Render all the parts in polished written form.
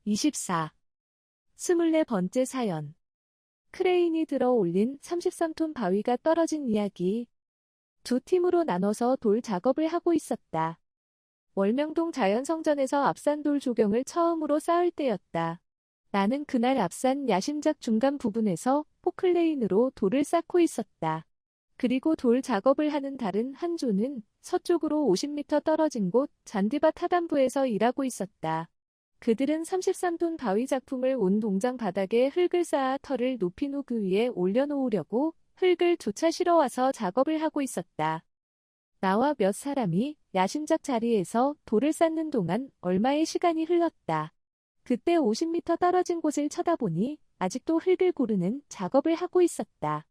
24. 24번째 사연. 크레인이 들어 올린 33톤 바위가 떨어진 이야기. 두 팀으로 나눠서 돌 작업을 하고 있었다. 월명동 자연성전에서 앞산 돌 조경을 처음으로 쌓을 때였다. 나는 그날 앞산 야심작 중간 부분에서 포클레인으로 돌을 쌓고 있었다. 그리고 돌 작업을 하는 다른 한 조는 서쪽으로 50m 떨어진 곳 잔디밭 하단부에서 일하고 있었다. 그들은 33톤 바위 작품을 온 동장 바닥에 흙을 쌓아 털을 높인 후 그 위에 올려놓으려고 흙을 조차 실어와서 작업을 하고 있었다. 나와 몇 사람이 야심작 자리에서 돌을 쌓는 동안 얼마의 시간이 흘렀다. 그때 50m 떨어진 곳을 쳐다보니 아직도 흙을 고르는 작업을 하고 있었다.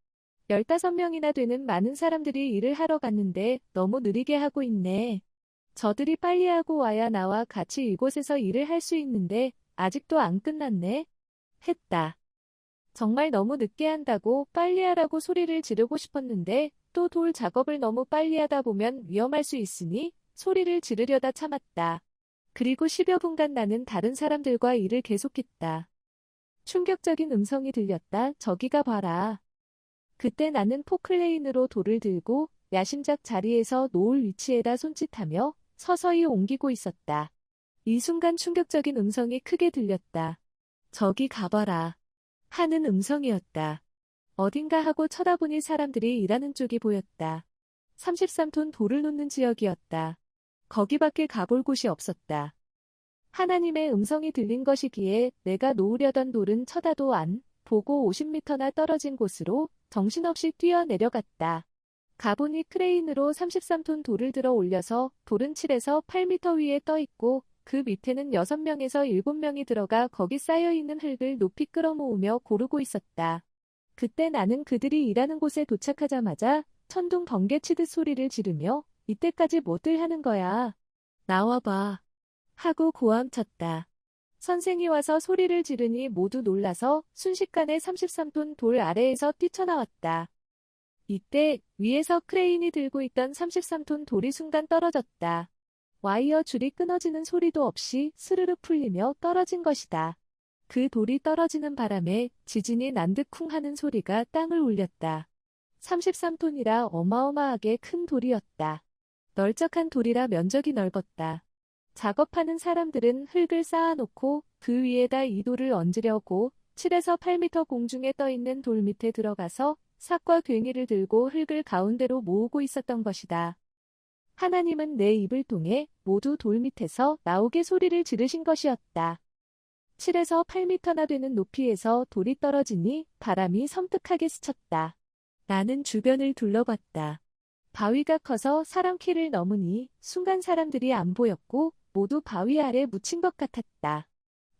15명이나 되는 많은 사람들이 일을 하러 갔는데 너무 느리게 하고 있네. 저들이 빨리 하고 와야 나와 같이 이곳에서 일을 할 수 있는데 아직도 안 끝났네. 했다. 정말 너무 늦게 한다고 빨리 하라고 소리를 지르고 싶었는데 또 돌 작업을 너무 빨리 하다 보면 위험할 수 있으니 소리를 지르려다 참았다. 그리고 10여 분간 나는 다른 사람들과 일을 계속했다. 충격적인 음성이 들렸다. 저기가 봐라. 그때 나는 포클레인으로 돌을 들고 야심작 자리에서 놓을 위치에다 손짓하며 서서히 옮기고 있었다. 이 순간 충격적인 음성이 크게 들렸다. 저기 가봐라. 하는 음성이었다. 어딘가 하고 쳐다보니 사람들이 일하는 쪽이 보였다. 33톤 돌을 놓는 지역이었다. 거기밖에 가볼 곳이 없었다. 하나님의 음성이 들린 것이기에 내가 놓으려던 돌은 쳐다도 안 보고 50m나 떨어진 곳으로 정신없이 뛰어내려갔다. 가보니 크레인으로 33톤 돌을 들어 올려서 돌은 7에서 8m 위에 떠 있고 그 밑에는 6명에서 7명이 들어가 거기 쌓여있는 흙을 높이 끌어모으며 고르고 있었다. 그때 나는 그들이 일하는 곳에 도착하자마자 천둥 번개 치듯 소리를 지르며 이때까지 뭐들 하는 거야. 나와봐. 하고 고함쳤다. 선생이 와서 소리를 지르니 모두 놀라서 순식간에 33톤 돌 아래에서 뛰쳐나왔다. 이때 위에서 크레인이 들고 있던 33톤 돌이 순간 떨어졌다. 와이어 줄이 끊어지는 소리도 없이 스르르 풀리며 떨어진 것이다. 그 돌이 떨어지는 바람에 지진이 난드쿵 하는 소리가 땅을 울렸다. 33톤이라 어마어마하게 큰 돌이었다. 널쩍한 돌이라 면적이 넓었다. 작업하는 사람들은 흙을 쌓아놓고 그 위에다 이 돌을 얹으려고 7에서 8m 공중에 떠있는 돌 밑에 들어가서 삭과 괭이를 들고 흙을 가운데로 모으고 있었던 것이다. 하나님은 내 입을 통해 모두 돌 밑에서 나오게 소리를 지르신 것이었다. 7에서 8m나 되는 높이에서 돌이 떨어지니 바람이 섬뜩하게 스쳤다. 나는 주변을 둘러봤다. 바위가 커서 사람 키를 넘으니 순간 사람들이 안 보였고 모두 바위 아래 묻힌 것 같았다.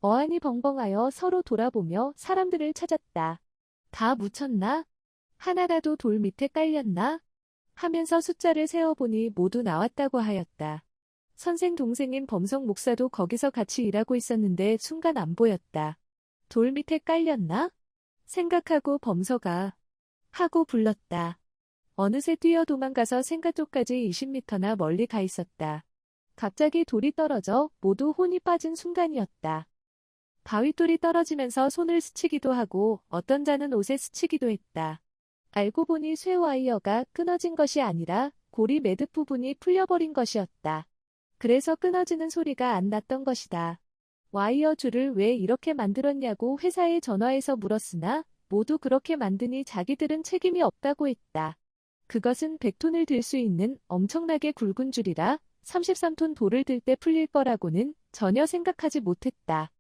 어안이 벙벙하여 서로 돌아보며 사람들을 찾았다. 다 묻혔나? 하나라도 돌 밑에 깔렸나? 하면서 숫자를 세어보니 모두 나왔다고 하였다. 선생 동생인 범석 목사도 거기서 같이 일하고 있었는데 순간 안 보였다. 돌 밑에 깔렸나? 생각하고 범석아 하고 불렀다. 어느새 뛰어 도망가서 생가 쪽까지 20m나 멀리 가 있었다. 갑자기 돌이 떨어져 모두 혼이 빠진 순간이었다. 바위돌이 떨어지면서 손을 스치기도 하고 어떤 자는 옷에 스치기도 했다. 알고 보니 쇠 와이어가 끊어진 것이 아니라 고리 매듭 부분이 풀려버린 것이었다. 그래서 끊어지는 소리가 안 났던 것이다. 와이어 줄을 왜 이렇게 만들었냐고 회사에 전화해서 물었으나 모두 그렇게 만드니 자기들은 책임이 없다고 했다. 그것은 100톤을 들 수 있는 엄청나게 굵은 줄이라 33톤 돌을 들 때 풀릴 거라고는 전혀 생각하지 못했다.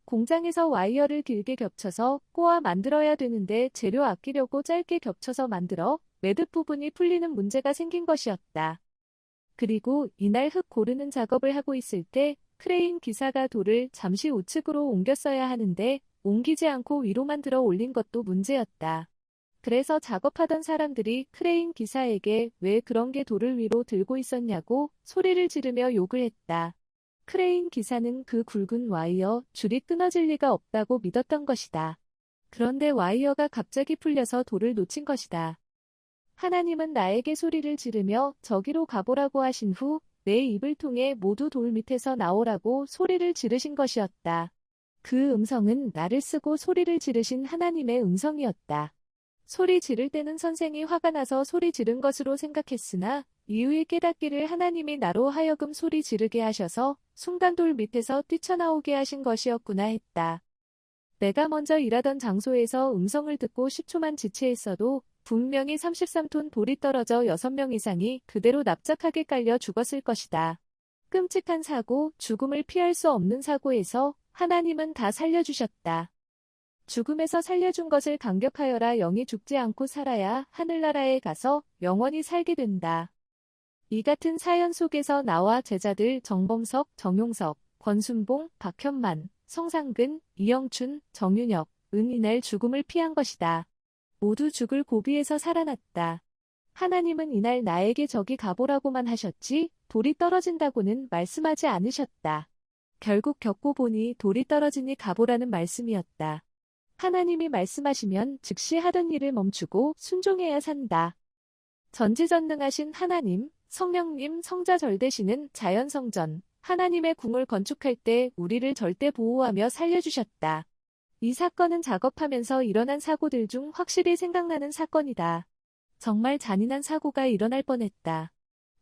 공장에서 와이어를 길게 겹쳐서 꼬아 만들어야 되는데 재료 아끼려고 짧게 겹쳐서 만들어 매듭 부분이 풀리는 문제가 생긴 것이었다. 그리고 이날 흙 고르는 작업을 하고 있을 때 크레인 기사가 돌을 잠시 우측으로 옮겼어야 하는데 옮기지 않고 위로만 들어 올린 것도 문제였다. 그래서 작업하던 사람들이 크레인 기사에게 왜 그런 게 돌을 위로 들고 있었냐고 소리를 지르며 욕을 했다. 크레인 기사는 그 굵은 와이어 줄이 끊어질 리가 없다고 믿었던 것이다. 그런데 와이어가 갑자기 풀려서 돌을 놓친 것이다. 하나님은 나에게 소리를 지르며 저기로 가보라고 하신 후 내 입을 통해 모두 돌 밑에서 나오라고 소리를 지르신 것이었다. 그 음성은 나를 쓰고 소리를 지르신 하나님의 음성이었다. 소리 지를 때는 선생이 화가 나서 소리 지른 것으로 생각했으나 이후에 깨닫기를 하나님이 나로 하여금 소리 지르게 하셔서 순간 돌 밑에서 뛰쳐나오게 하신 것이었구나 했다. 내가 먼저 일하던 장소에서 음성을 듣고 10초만 지체했어도 분명히 33톤 돌이 떨어져 6명 이상이 그대로 납작하게 깔려 죽었을 것이다. 끔찍한 사고, 죽음을 피할 수 없는 사고에서 하나님은 다 살려주셨다. 죽음에서 살려준 것을 감격하여라. 영이 죽지 않고 살아야 하늘나라에 가서 영원히 살게 된다. 이 같은 사연 속에서 나와 제자들 정범석, 정용석, 권순봉, 박현만, 성상근, 이영춘, 정윤혁, 은 이날 죽음을 피한 것이다. 모두 죽을 고비에서 살아났다. 하나님은 이날 나에게 저기 가보라고만 하셨지 돌이 떨어진다고는 말씀하지 않으셨다. 결국 겪고 보니 돌이 떨어지니 가보라는 말씀이었다. 하나님이 말씀하시면 즉시 하던 일을 멈추고 순종해야 산다. 전지전능하신 하나님, 성령님 성자절 되시는 자연성전, 하나님의 궁을 건축할 때 우리를 절대 보호하며 살려주셨다. 이 사건은 작업하면서 일어난 사고들 중 확실히 생각나는 사건이다. 정말 잔인한 사고가 일어날 뻔했다.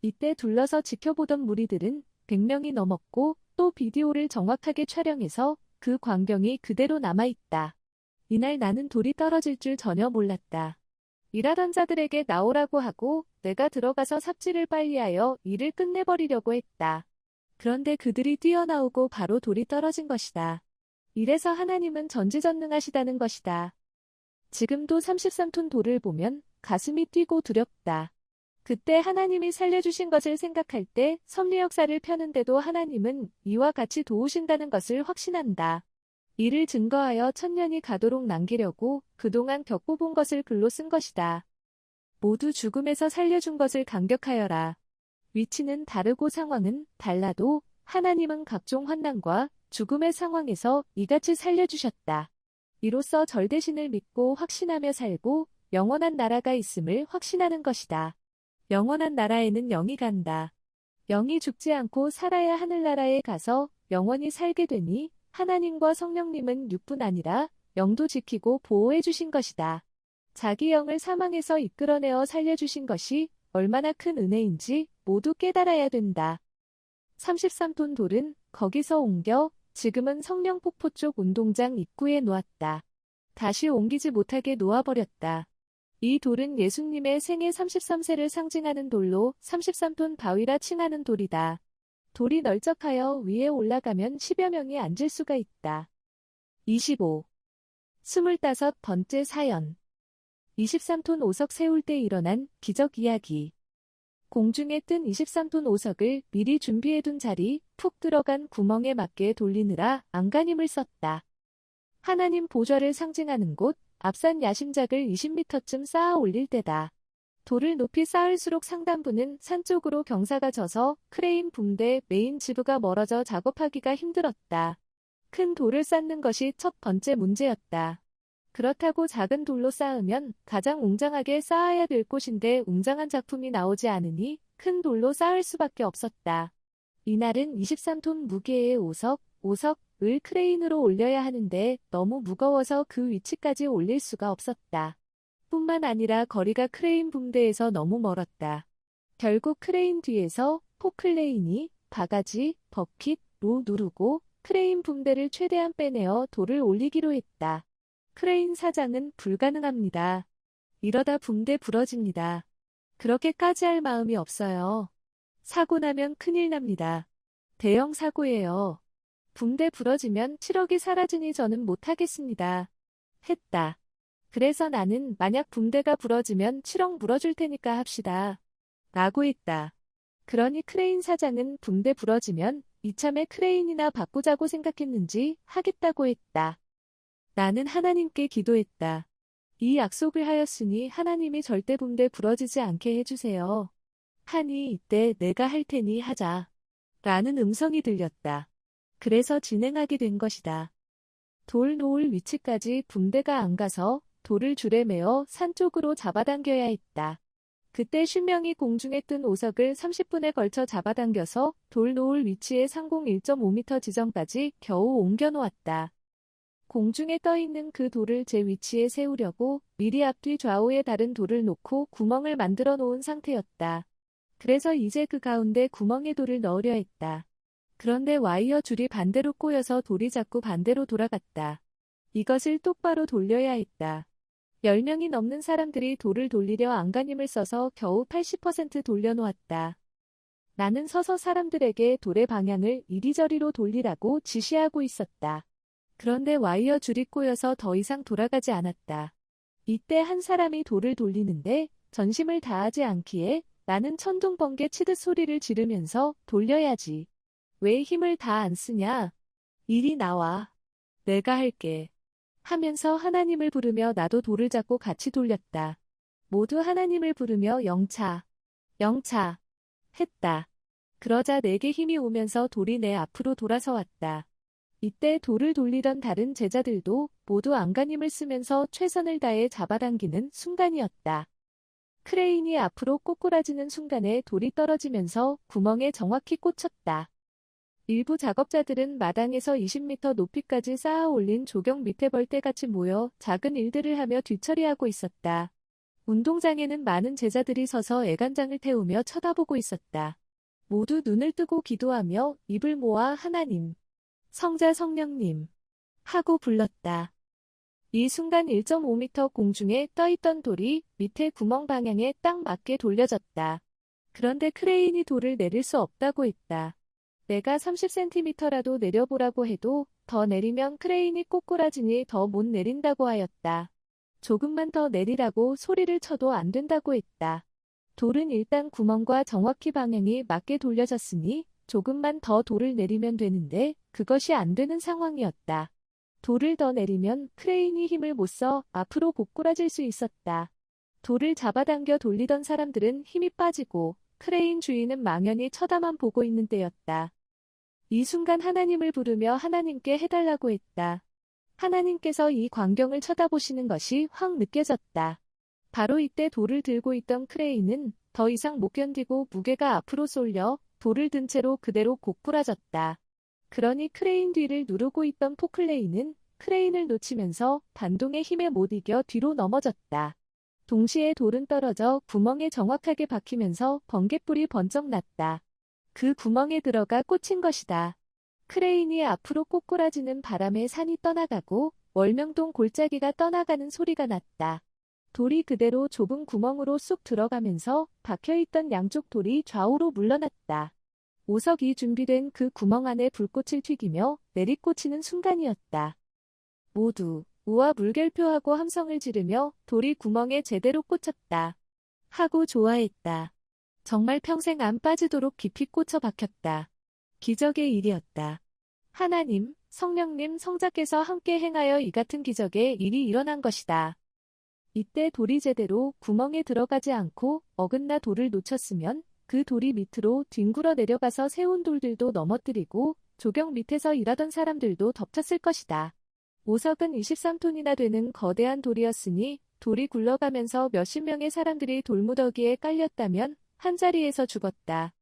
이때 둘러서 지켜보던 무리들은 100명이 넘었고 또 비디오를 정확하게 촬영해서 그 광경이 그대로 남아있다. 이날 나는 돌이 떨어질 줄 전혀 몰랐다. 일하던 자들에게 나오라고 하고 내가 들어가서 삽질을 빨리하여 일을 끝내버리려고 했다. 그런데 그들이 뛰어나오고 바로 돌이 떨어진 것이다. 이래서 하나님은 전지전능하시다는 것이다. 지금도 33톤 돌을 보면 가슴이 뛰고 두렵다. 그때 하나님이 살려주신 것을 생각할 때 섭리 역사를 펴는데도 하나님은 이와 같이 도우신다는 것을 확신한다. 이를 증거하여 천년이 가도록 남기려고 그동안 겪어본 것을 글로 쓴 것이다. 모두 죽음에서 살려준 것을 감격하여라. 위치는 다르고 상황은 달라도 하나님은 각종 환난과 죽음의 상황에서 이같이 살려주셨다. 이로써 절대신을 믿고 확신하며 살고 영원한 나라가 있음을 확신하는 것이다. 영원한 나라에는 영이 간다. 영이 죽지 않고 살아야 하늘나라에 가서 영원히 살게 되니 하나님과 성령님은 육뿐 아니라 영도 지키고 보호해 주신 것이다. 자기 영을 사망에서 이끌어내어 살려주신 것이 얼마나 큰 은혜인지 모두 깨달아야 된다. 33톤 돌은 거기서 옮겨 지금은 성령폭포 쪽 운동장 입구에 놓았다. 다시 옮기지 못하게 놓아버렸다. 이 돌은 예수님의 생애 33세를 상징하는 돌로 33톤 바위라 칭하는 돌이다. 돌이 널쩍하여 위에 올라가면 10여 명이 앉을 수가 있다. 25. 25번째 사연. 23톤 오석 세울 때 일어난 기적 이야기. 공중에 뜬 23톤 오석을 미리 준비해둔 자리 푹 들어간 구멍에 맞게 돌리느라 안간힘을 썼다. 하나님 보좌를 상징하는 곳 앞산 야심작을 20m쯤 쌓아 올릴 때다. 돌을 높이 쌓을수록 상단부는 산 쪽으로 경사가 져서 크레인 붕대 메인 지부가 멀어져 작업하기가 힘들었다. 큰 돌을 쌓는 것이 첫 번째 문제였다. 그렇다고 작은 돌로 쌓으면 가장 웅장하게 쌓아야 될 곳인데 웅장한 작품이 나오지 않으니 큰 돌로 쌓을 수밖에 없었다. 이날은 23톤 무게의 오석을 크레인으로 올려야 하는데 너무 무거워서 그 위치까지 올릴 수가 없었다. 뿐만 아니라 거리가 크레인 붕대에서 너무 멀었다. 결국 크레인 뒤에서 포클레인이 바가지, 버킷로 누르고 크레인 붕대를 최대한 빼내어 돌을 올리기로 했다. 크레인 사장은 불가능합니다. 이러다 붕대 부러집니다. 그렇게까지 할 마음이 없어요. 사고 나면 큰일 납니다. 대형 사고예요. 붕대 부러지면 7억이 사라지니 저는 못하겠습니다. 했다. 그래서 나는 만약 붕대가 부러지면 7억 물어줄 테니까 합시다. 라고 했다. 그러니 크레인 사장은 붕대 부러지면 이참에 크레인이나 바꾸자고 생각했는지 하겠다고 했다. 나는 하나님께 기도했다. 이 약속을 하였으니 하나님이 절대 붕대 부러지지 않게 해주세요. 하니 이때 내가 할 테니 하자. 라는 음성이 들렸다. 그래서 진행하게 된 것이다. 돌 놓을 위치까지 붕대가 안 가서 돌을 줄에 매어 산 쪽으로 잡아당겨야 했다. 그때 10명이 공중에 뜬 오석을 30분에 걸쳐 잡아당겨서 돌 놓을 위치에 상공 1.5m 지점까지 겨우 옮겨 놓았다. 공중에 떠있는 그 돌을 제 위치에 세우려고 미리 앞뒤 좌우에 다른 돌을 놓고 구멍을 만들어 놓은 상태였다. 그래서 이제 그 가운데 구멍에 돌을 넣으려 했다. 그런데 와이어 줄이 반대로 꼬여서 돌이 자꾸 반대로 돌아갔다. 이것을 똑바로 돌려야 했다. 10명이 넘는 사람들이 돌을 돌리려 안간힘을 써서 겨우 80% 돌려놓았다. 나는 서서 사람들에게 돌의 방향을 이리저리로 돌리라고 지시하고 있었다. 그런데 와이어 줄이 꼬여서 더 이상 돌아가지 않았다. 이때 한 사람이 돌을 돌리는데 전심을 다하지 않기에 나는 천둥 번개 치듯 소리를 지르면서 돌려야지. 왜 힘을 다 안 쓰냐? 이리 나와. 내가 할게. 하면서 하나님을 부르며 나도 돌을 잡고 같이 돌렸다. 모두 하나님을 부르며 영차, 영차 했다. 그러자 내게 힘이 오면서 돌이 내 앞으로 돌아서 왔다. 이때 돌을 돌리던 다른 제자들도 모두 안간힘을 쓰면서 최선을 다해 잡아당기는 순간이었다. 크레인이 앞으로 꼬꾸라지는 순간에 돌이 떨어지면서 구멍에 정확히 꽂혔다. 일부 작업자들은 마당에서 20m 높이까지 쌓아 올린 조경 밑에 벌떼같이 모여 작은 일들을 하며 뒤처리하고 있었다. 운동장에는 많은 제자들이 서서 애간장을 태우며 쳐다보고 있었다. 모두 눈을 뜨고 기도하며 입을 모아 하나님, 성자 성령님 하고 불렀다. 이 순간 1.5m 공중에 떠있던 돌이 밑에 구멍 방향에 딱 맞게 돌려졌다. 그런데 크레인이 돌을 내릴 수 없다고 했다. 내가 30cm라도 내려보라고 해도 더 내리면 크레인이 꼬꾸라지니 더 못 내린다고 하였다. 조금만 더 내리라고 소리를 쳐도 안 된다고 했다. 돌은 일단 구멍과 정확히 방향이 맞게 돌려졌으니 조금만 더 돌을 내리면 되는데 그것이 안 되는 상황이었다. 돌을 더 내리면 크레인이 힘을 못 써 앞으로 고꾸라질 수 있었다. 돌을 잡아당겨 돌리던 사람들은 힘이 빠지고 크레인 주인은 망연히 쳐다만 보고 있는 때였다. 이 순간 하나님을 부르며 하나님께 해달라고 했다. 하나님께서 이 광경을 쳐다보시는 것이 확 느껴졌다. 바로 이때 돌을 들고 있던 크레인은 더 이상 못 견디고 무게가 앞으로 쏠려 돌을 든 채로 그대로 고꾸라졌다. 그러니 크레인 뒤를 누르고 있던 포클레인은 크레인을 놓치면서 반동의 힘에 못 이겨 뒤로 넘어졌다. 동시에 돌은 떨어져 구멍에 정확하게 박히면서 번갯불이 번쩍 났다. 그 구멍에 들어가 꽂힌 것이다. 크레인이 앞으로 꼬꾸라지는 바람에 산이 떠나가고 월명동 골짜기가 떠나가는 소리가 났다. 돌이 그대로 좁은 구멍으로 쑥 들어가면서 박혀있던 양쪽 돌이 좌우로 물러났다. 오석이 준비된 그 구멍 안에 불꽃을 튀기며 내리꽂히는 순간이었다. 모두 우와 물결표하고 함성을 지르며 돌이 구멍에 제대로 꽂혔다. 하고 좋아했다. 정말 평생 안 빠지도록 깊이 꽂혀 박혔다. 기적의 일이었다. 하나님, 성령님, 성자께서 함께 행하여 이 같은 기적의 일이 일어난 것이다. 이때 돌이 제대로 구멍에 들어가지 않고 어긋나 돌을 놓쳤으면 그 돌이 밑으로 뒹굴어 내려가서 세운 돌들도 넘어뜨리고 조경 밑에서 일하던 사람들도 덮쳤을 것이다. 오석은 23톤이나 되는 거대한 돌이었으니 돌이 굴러가면서 몇십 명의 사람들이 돌무더기에 깔렸다면 한자리에서 죽었다.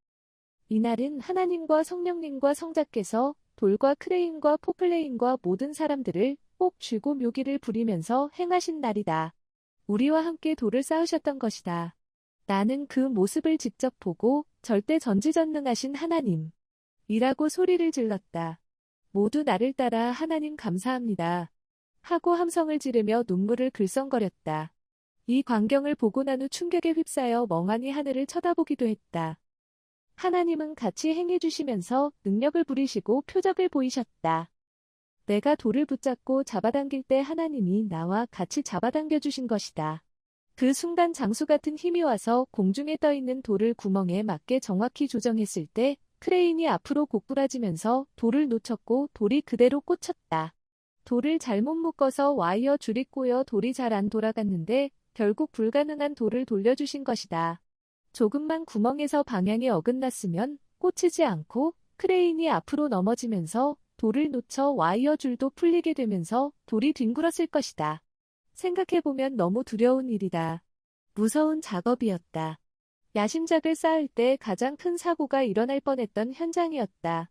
이날은 하나님과 성령님과 성자께서 돌과 크레인과 포플레인과 모든 사람들을 꼭 쥐고 묘기를 부리면서 행하신 날이다. 우리와 함께 돌을 쌓으셨던 것이다. 나는 그 모습을 직접 보고 절대 전지전능하신 하나님 이라고 소리를 질렀다. 모두 나를 따라 하나님 감사합니다 하고 함성을 지르며 눈물을 글썽거렸다. 이 광경을 보고 난 후 충격에 휩싸여 멍하니 하늘을 쳐다보기도 했다. 하나님은 같이 행해주시면서 능력을 부리시고 표적을 보이셨다. 내가 돌을 붙잡고 잡아당길 때 하나님이 나와 같이 잡아당겨 주신 것이다. 그 순간 장수 같은 힘이 와서 공중에 떠있는 돌을 구멍에 맞게 정확히 조정했을 때 크레인이 앞으로 고꾸라지면서 돌을 놓쳤고 돌이 그대로 꽂혔다. 돌을 잘못 묶어서 와이어 줄이 꼬여 돌이 잘 안 돌아갔는데 결국 불가능한 돌을 돌려주신 것이다. 조금만 구멍에서 방향이 어긋났으면 꽂히지 않고 크레인이 앞으로 넘어지면서 돌을 놓쳐 와이어 줄도 풀리게 되면서 돌이 뒹굴었을 것이다. 생각해보면 너무 두려운 일이다. 무서운 작업이었다. 야심작을 쌓을 때 가장 큰 사고가 일어날 뻔했던 현장이었다.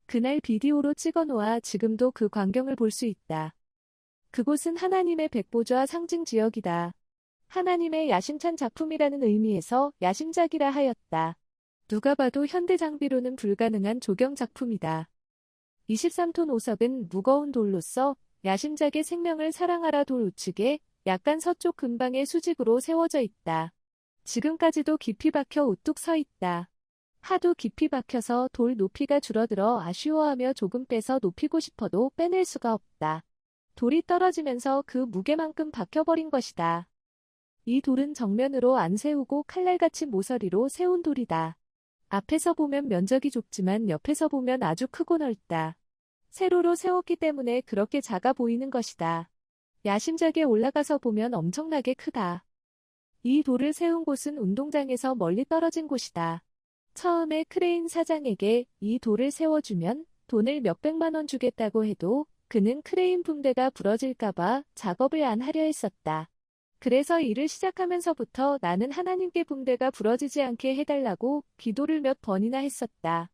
그날 비디오로 찍어놓아 지금도 그 광경을 볼 수 있다. 그곳은 하나님의 백보좌 상징 지역이다. 하나님의 야심찬 작품이라는 의미에서 야심작이라 하였다. 누가 봐도 현대 장비로는 불가능한 조경 작품이다. 23톤 오석은 무거운 돌로서 야심작의 생명을 사랑하라 돌 우측에 약간 서쪽 근방의 수직으로 세워져 있다. 지금까지도 깊이 박혀 우뚝 서 있다. 하도 깊이 박혀서 돌 높이가 줄어들어 아쉬워하며 조금 빼서 높이고 싶어도 빼낼 수가 없다. 돌이 떨어지면서 그 무게만큼 박혀버린 것이다. 이 돌은 정면으로 안 세우고 칼날같이 모서리로 세운 돌이다. 앞에서 보면 면적이 좁지만 옆에서 보면 아주 크고 넓다. 세로로 세웠기 때문에 그렇게 작아 보이는 것이다. 야심작에 올라가서 보면 엄청나게 크다. 이 돌을 세운 곳은 운동장에서 멀리 떨어진 곳이다. 처음에 크레인 사장에게 이 돌을 세워주면 돈을 몇백만 원 주겠다고 해도 그는 크레인 붕대가 부러질까봐 작업을 안 하려 했었다. 그래서 일을 시작하면서부터 나는 하나님께 붕대가 부러지지 않게 해달라고 기도를 몇 번이나 했었다.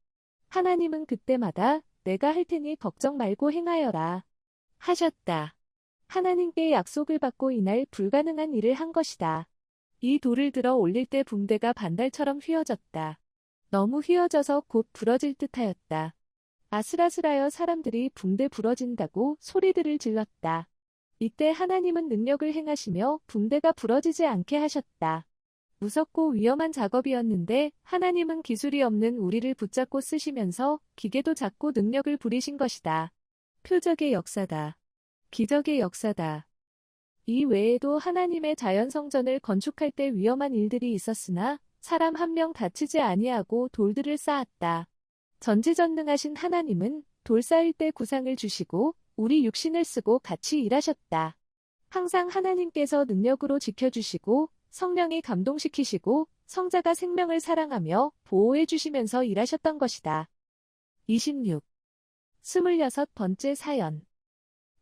하나님은 그때마다 내가 할 테니 걱정 말고 행하여라 하셨다. 하나님께 약속을 받고 이날 불가능한 일을 한 것이다. 이 돌을 들어 올릴 때 붕대가 반달처럼 휘어졌다. 너무 휘어져서 곧 부러질 듯하였다. 아슬아슬하여 사람들이 붕대 부러진다고 소리들을 질렀다. 이때 하나님은 능력을 행하시며 붕대가 부러지지 않게 하셨다. 무섭고 위험한 작업이었는데 하나님은 기술이 없는 우리를 붙잡고 쓰시면서 기계도 잡고 능력을 부리신 것이다. 표적의 역사다. 기적의 역사다. 이 외에도 하나님의 자연성전을 건축할 때 위험한 일들이 있었으나 사람 한 명 다치지 아니하고 돌들을 쌓았다. 전지전능하신 하나님은 돌 쌓을 때 구상을 주시고 우리 육신을 쓰고 같이 일하셨다. 항상 하나님께서 능력으로 지켜주시고 성령이 감동시키시고 성자가 생명을 사랑하며 보호해 주시면서 일하셨던 것이다. 26. 26번째 사연.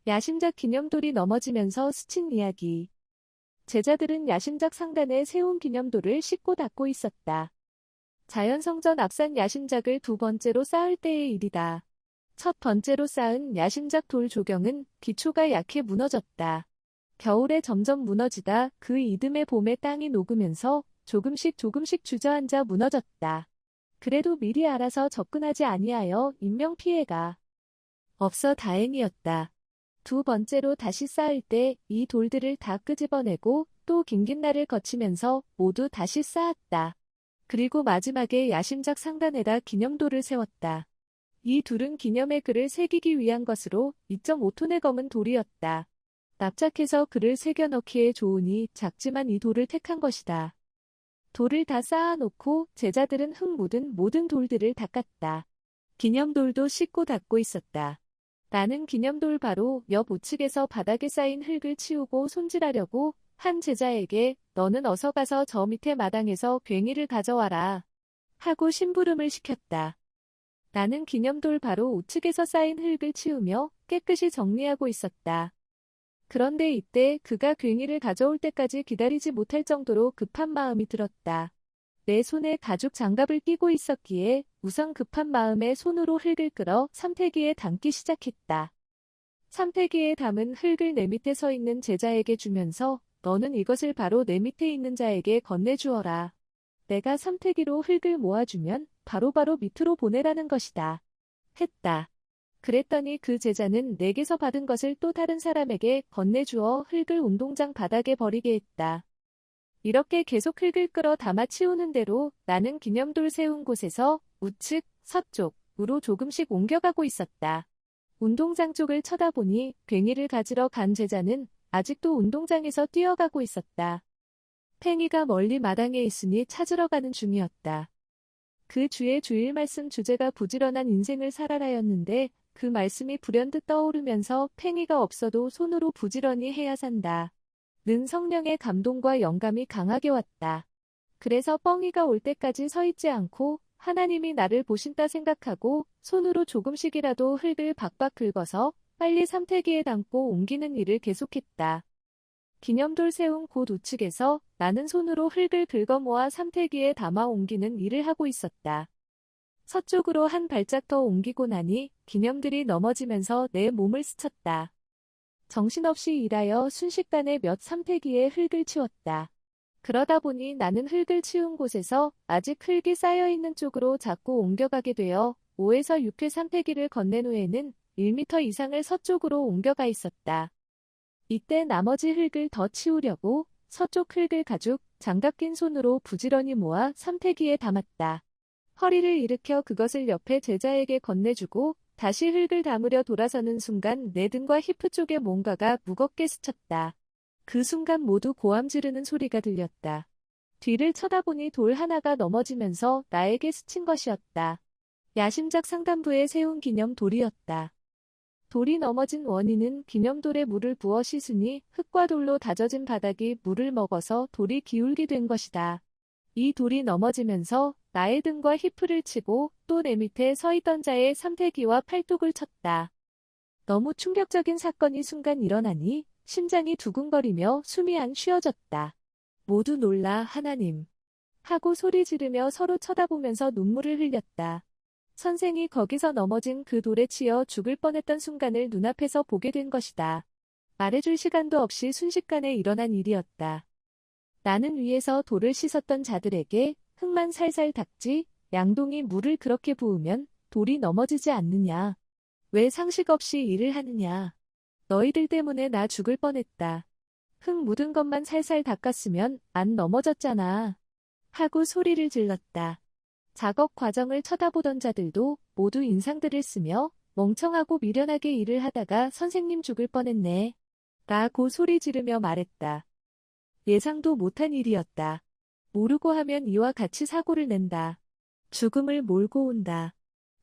야심작 기념돌이 넘어지면서 스친 이야기. 제자들은 야심작 상단에 세운 기념돌을 싣고 닦고 있었다. 자연성전 앞산 야심작을 두 번째로 쌓을 때의 일이다. 첫 번째로 쌓은 야심작 돌 조경은 기초가 약해 무너졌다. 겨울에 점점 무너지다 그 이듬해 봄에 땅이 녹으면서 조금씩 주저앉아 무너졌다. 그래도 미리 알아서 접근하지 아니하여 인명피해가 없어 다행이었다. 두 번째로 다시 쌓을 때 이 돌들을 다 끄집어내고 또 긴긴 날을 거치면서 모두 다시 쌓았다. 그리고 마지막에 야심작 상단에다 기념돌을 세웠다. 이 둘은 기념의 글을 새기기 위한 것으로 2.5톤의 검은 돌이었다. 납작해서 글을 새겨넣기에 좋으니 작지만 이 돌을 택한 것이다. 돌을 다 쌓아놓고 제자들은 흙 묻은 모든 돌들을 닦았다. 기념돌도 씻고 닦고 있었다. 나는 기념돌 바로 옆 우측에서 바닥에 쌓인 흙을 치우고 손질하려고 한 제자에게 너는 어서 가서 저 밑에 마당에서 괭이를 가져와라 하고 심부름을 시켰다. 나는 기념돌 바로 우측에서 쌓인 흙을 치우며 깨끗이 정리하고 있었다. 그런데 이때 그가 괭이를 가져올 때까지 기다리지 못할 정도로 급한 마음이 들었다. 내 손에 가죽 장갑을 끼고 있었기에 우선 급한 마음에 손으로 흙을 끌어 삼태기에 담기 시작했다. 삼태기에 담은 흙을 내 밑에 서 있는 제자에게 주면서 너는 이것을 바로 내 밑에 있는 자에게 건네주어라. 내가 삼태기로 흙을 모아주면 바로바로 밑으로 보내라는 것이다. 했다. 그랬더니 그 제자는 내게서 받은 것을 또 다른 사람에게 건네주어 흙을 운동장 바닥에 버리게 했다. 이렇게 계속 흙을 끌어 담아 치우는 대로 나는 기념돌 세운 곳에서 우측, 서쪽으로 조금씩 옮겨가고 있었다. 운동장 쪽을 쳐다보니 괭이를 가지러 간 제자는 아직도 운동장에서 뛰어가고 있었다. 팽이가 멀리 마당에 있으니 찾으러 가는 중이었다. 그 주의 주일 말씀 주제가 부지런한 인생을 살아라였는데 그 말씀이 불현듯 떠오르면서 팽이가 없어도 손으로 부지런히 해야 산다. 는 성령의 감동과 영감이 강하게 왔다. 그래서 뻥이가 올 때까지 서 있지 않고 하나님이 나를 보신다 생각하고 손으로 조금씩이라도 흙을 박박 긁어서 빨리 삼태기에 담고 옮기는 일을 계속했다. 기념돌 세운 곳 우측에서 나는 손으로 흙을 긁어 모아 삼태기에 담아 옮기는 일을 하고 있었다. 서쪽으로 한 발짝 더 옮기고 나니 기념들이 넘어지면서 내 몸을 스쳤다. 정신없이 일하여 순식간에 몇 삼태기의 흙을 치웠다. 그러다 보니 나는 흙을 치운 곳에서 아직 흙이 쌓여있는 쪽으로 자꾸 옮겨가게 되어 5에서 6회 삼태기를 건넨 후에는 1m 이상을 서쪽으로 옮겨가 있었다. 이때 나머지 흙을 더 치우려고 서쪽 흙을 가죽 장갑 낀 손으로 부지런히 모아 삼태기에 담았다. 허리를 일으켜 그것을 옆에 제자에게 건네주고 다시 흙을 담으려 돌아서는 순간 내 등과 히프 쪽에 뭔가가 무겁게 스쳤다. 그 순간 모두 고함 지르는 소리가 들렸다. 뒤를 쳐다보니 돌 하나가 넘어지면서 나에게 스친 것이었다. 야심작 상단부에 세운 기념돌이었다. 돌이 넘어진 원인은 기념돌에 물을 부어 씻으니 흙과 돌로 다져진 바닥이 물을 먹어서 돌이 기울게 된 것이다. 이 돌이 넘어지면서 나의 등과 히프를 치고 또 내 밑에 서 있던 자의 삼태기와 팔뚝을 쳤다. 너무 충격적인 사건이 순간 일어나니 심장이 두근거리며 숨이 안 쉬어졌다. 모두 놀라 하나님 하고 소리 지르며 서로 쳐다보면서 눈물을 흘렸다. 선생이 거기서 넘어진 그 돌에 치여 죽을 뻔했던 순간을 눈앞에서 보게 된 것이다. 말해줄 시간도 없이 순식간에 일어난 일이었다. 나는 위에서 돌을 씻었던 자들에게 흙만 살살 닦지 양동이 물을 그렇게 부으면 돌이 넘어지지 않느냐. 왜 상식 없이 일을 하느냐. 너희들 때문에 나 죽을 뻔했다. 흙 묻은 것만 살살 닦았으면 안 넘어졌잖아. 하고 소리를 질렀다. 작업 과정을 쳐다보던 자들도 모두 인상들을 쓰며 멍청하고 미련하게 일을 하다가 선생님 죽을 뻔했네. 라고 소리 지르며 말했다. 예상도 못한 일이었다. 모르고 하면 이와 같이 사고를 낸다. 죽음을 몰고 온다.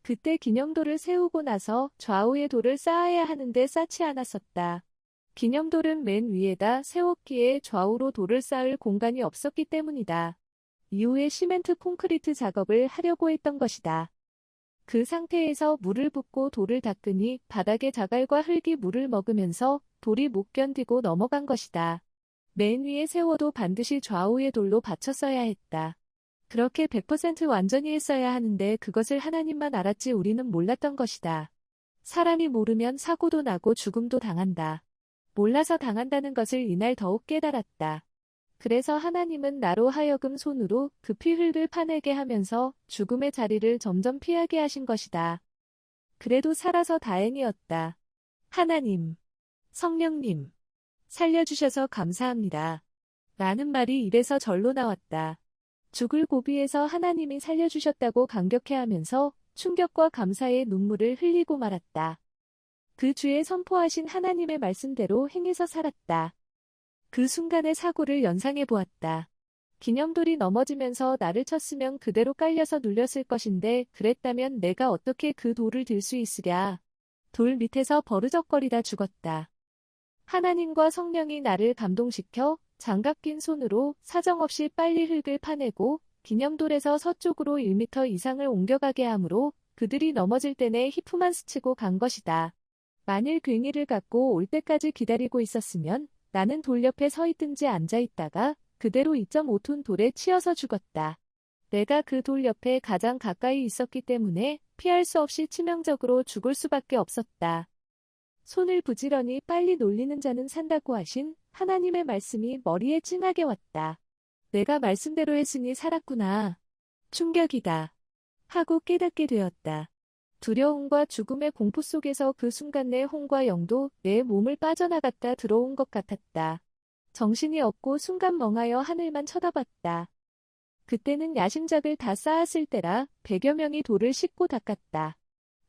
그때 기념돌을 세우고 나서 좌우에 돌을 쌓아야 하는데 쌓지 않았었다. 기념돌은 맨 위에다 세웠기에 좌우로 돌을 쌓을 공간이 없었기 때문이다. 이후에 시멘트 콘크리트 작업을 하려고 했던 것이다. 그 상태에서 물을 붓고 돌을 닦으니 바닥에 자갈과 흙이 물을 먹으면서 돌이 못 견디고 넘어간 것이다. 맨 위에 세워도 반드시 좌우의 돌로 받쳤어야 했다. 그렇게 100% 완전히 했어야 하는데 그것을 하나님만 알았지 우리는 몰랐던 것이다. 사람이 모르면 사고도 나고 죽음도 당한다. 몰라서 당한다는 것을 이날 더욱 깨달았다. 그래서 하나님은 나로 하여금 손으로 급히 흙을 파내게 하면서 죽음의 자리를 점점 피하게 하신 것이다. 그래도 살아서 다행이었다. 하나님, 성령님, 살려주셔서 감사합니다. 라는 말이 입에서 절로 나왔다. 죽을 고비에서 하나님이 살려주셨다고 감격해하면서 충격과 감사의 눈물을 흘리고 말았다. 그 주에 선포하신 하나님의 말씀대로 행해서 살았다. 그 순간의 사고를 연상해 보았다. 기념돌이 넘어지면서 나를 쳤으면 그대로 깔려서 눌렸을 것인데 그랬다면 내가 어떻게 그 돌을 들 수 있으랴. 돌 밑에서 버르적거리다 죽었다. 하나님과 성령이 나를 감동시켜 장갑 낀 손으로 사정없이 빨리 흙을 파내고 기념돌에서 서쪽으로 1m 이상을 옮겨가게 하므로 그들이 넘어질 때내 히프만 스치고 간 것이다. 만일 괭이를 갖고 올 때까지 기다리고 있었으면 나는 돌 옆에 서 있든지 앉아 있다가 그대로 2.5톤 돌에 치여서 죽었다. 내가 그 돌 옆에 가장 가까이 있었기 때문에 피할 수 없이 치명적으로 죽을 수밖에 없었다. 손을 부지런히 빨리 놀리는 자는 산다고 하신 하나님의 말씀이 머리에 찡하게 왔다. 내가 말씀대로 했으니 살았구나. 충격이다. 하고 깨닫게 되었다. 두려움과 죽음의 공포 속에서 그 순간 내 혼과 영도 내 몸을 빠져나갔다 들어온 것 같았다. 정신이 없고 순간 멍하여 하늘만 쳐다봤다. 그때는 야심작을 다 쌓았을 때라 100여 명이 돌을 씻고 닦았다.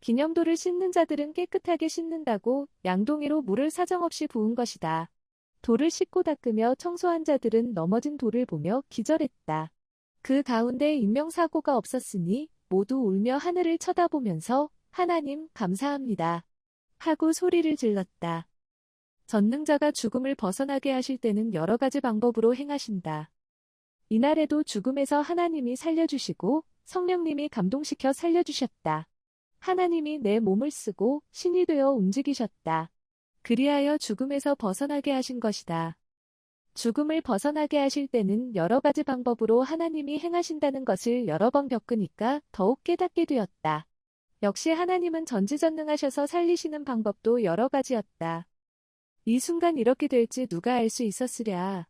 기념돌을 씻는 자들은 깨끗하게 씻는다고 양동이로 물을 사정없이 부은 것이다. 돌을 씻고 닦으며 청소한 자들은 넘어진 돌을 보며 기절했다. 그 가운데 인명사고가 없었으니 모두 울며 하늘을 쳐다보면서 하나님 감사합니다. 하고 소리를 질렀다. 전능자가 죽음을 벗어나게 하실 때는 여러 가지 방법으로 행하신다. 이날에도 죽음에서 하나님이 살려주시고 성령님이 감동시켜 살려주셨다. 하나님이 내 몸을 쓰고 신이 되어 움직이셨다. 그리하여 죽음에서 벗어나게 하신 것이다. 죽음을 벗어나게 하실 때는 여러 가지 방법으로 하나님이 행하신다는 것을 여러 번 겪으니까 더욱 깨닫게 되었다. 역시 하나님은 전지전능하셔서 살리시는 방법도 여러 가지였다. 이 순간 이렇게 될지 누가 알 수 있었으랴.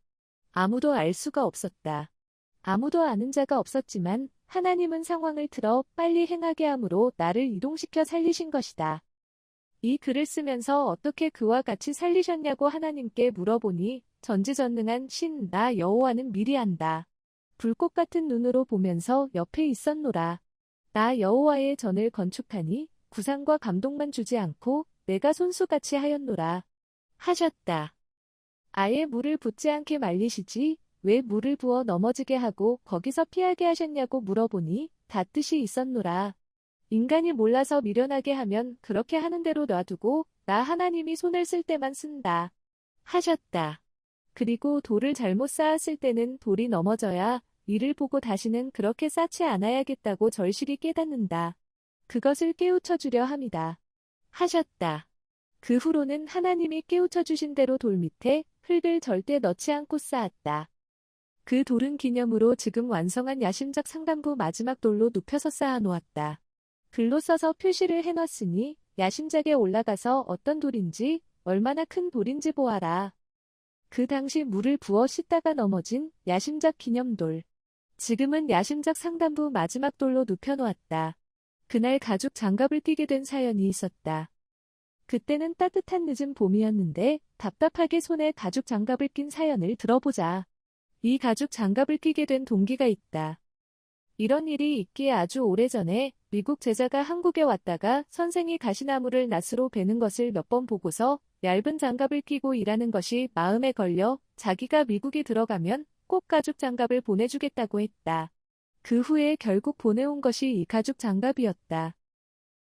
아무도 알 수가 없었다. 아무도 아는 자가 없었지만 하나님은 상황을 틀어 빨리 행하게 함으로 나를 이동시켜 살리신 것이다. 이 글을 쓰면서 어떻게 그와 같이 살리셨냐고 하나님께 물어보니 전지전능한 신 나 여호와는 미리 안다. 불꽃 같은 눈으로 보면서 옆에 있었노라. 나 여호와의 전을 건축하니 구상과 감동만 주지 않고 내가 손수같이 하였노라. 하셨다. 아예 물을 붓지 않게 말리시지 왜 물을 부어 넘어지게 하고 거기서 피하게 하셨냐고 물어보니 다 뜻이 있었노라. 인간이 몰라서 미련하게 하면 그렇게 하는 대로 놔두고 나 하나님이 손을 쓸 때만 쓴다. 하셨다. 그리고 돌을 잘못 쌓았을 때는 돌이 넘어져야 이를 보고 다시는 그렇게 쌓지 않아야겠다고 절실히 깨닫는다. 그것을 깨우쳐 주려 함이다. 하셨다. 그 후로는 하나님이 깨우쳐 주신 대로 돌 밑에 흙을 절대 넣지 않고 쌓았다. 그 돌은 기념으로 지금 완성한 야심작 상단부 마지막 돌로 눕혀서 쌓아 놓았다. 글로 써서 표시를 해놨으니 야심작에 올라가서 어떤 돌인지 얼마나 큰 돌인지 보아라. 그 당시 물을 부어 씻다가 넘어진 야심작 기념돌. 지금은 야심작 상단부 마지막 돌로 눕혀놓았다. 그날 가죽 장갑을 끼게 된 사연이 있었다. 그때는 따뜻한 늦은 봄이었는데 답답하게 손에 가죽 장갑을 낀 사연을 들어보자. 이 가죽 장갑을 끼게 된 동기가 있다. 이런 일이 있기에 아주 오래전에 미국 제자가 한국에 왔다가 선생이 가시나무를 낫으로 베는 것을 몇 번 보고서 얇은 장갑을 끼고 일하는 것이 마음에 걸려 자기가 미국에 들어가면 꼭 가죽 장갑을 보내주겠다고 했다. 그 후에 결국 보내온 것이 이 가죽 장갑이었다.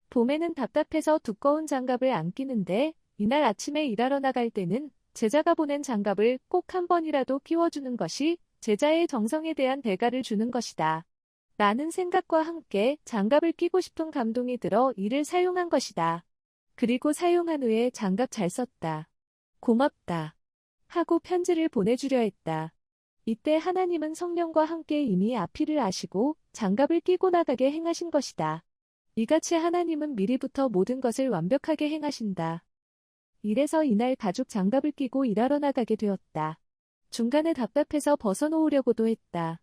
봄에는 답답해서 두꺼운 장갑을 안 끼는데 이날 아침에 일하러 나갈 때는 제자가 보낸 장갑을 꼭 한 번이라도 끼워주는 것이 제자의 정성에 대한 대가를 주는 것이다. 라는 생각과 함께 장갑을 끼고 싶은 감동이 들어 이를 사용한 것이다. 그리고 사용한 후에 장갑 잘 썼다. 고맙다. 하고 편지를 보내주려 했다. 이때 하나님은 성령과 함께 이미 앞일을 아시고 장갑을 끼고 나가게 행하신 것이다. 이같이 하나님은 미리부터 모든 것을 완벽하게 행하신다. 이래서 이날 가죽 장갑을 끼고 일하러 나가게 되었다. 중간에 답답해서 벗어놓으려고도 했다.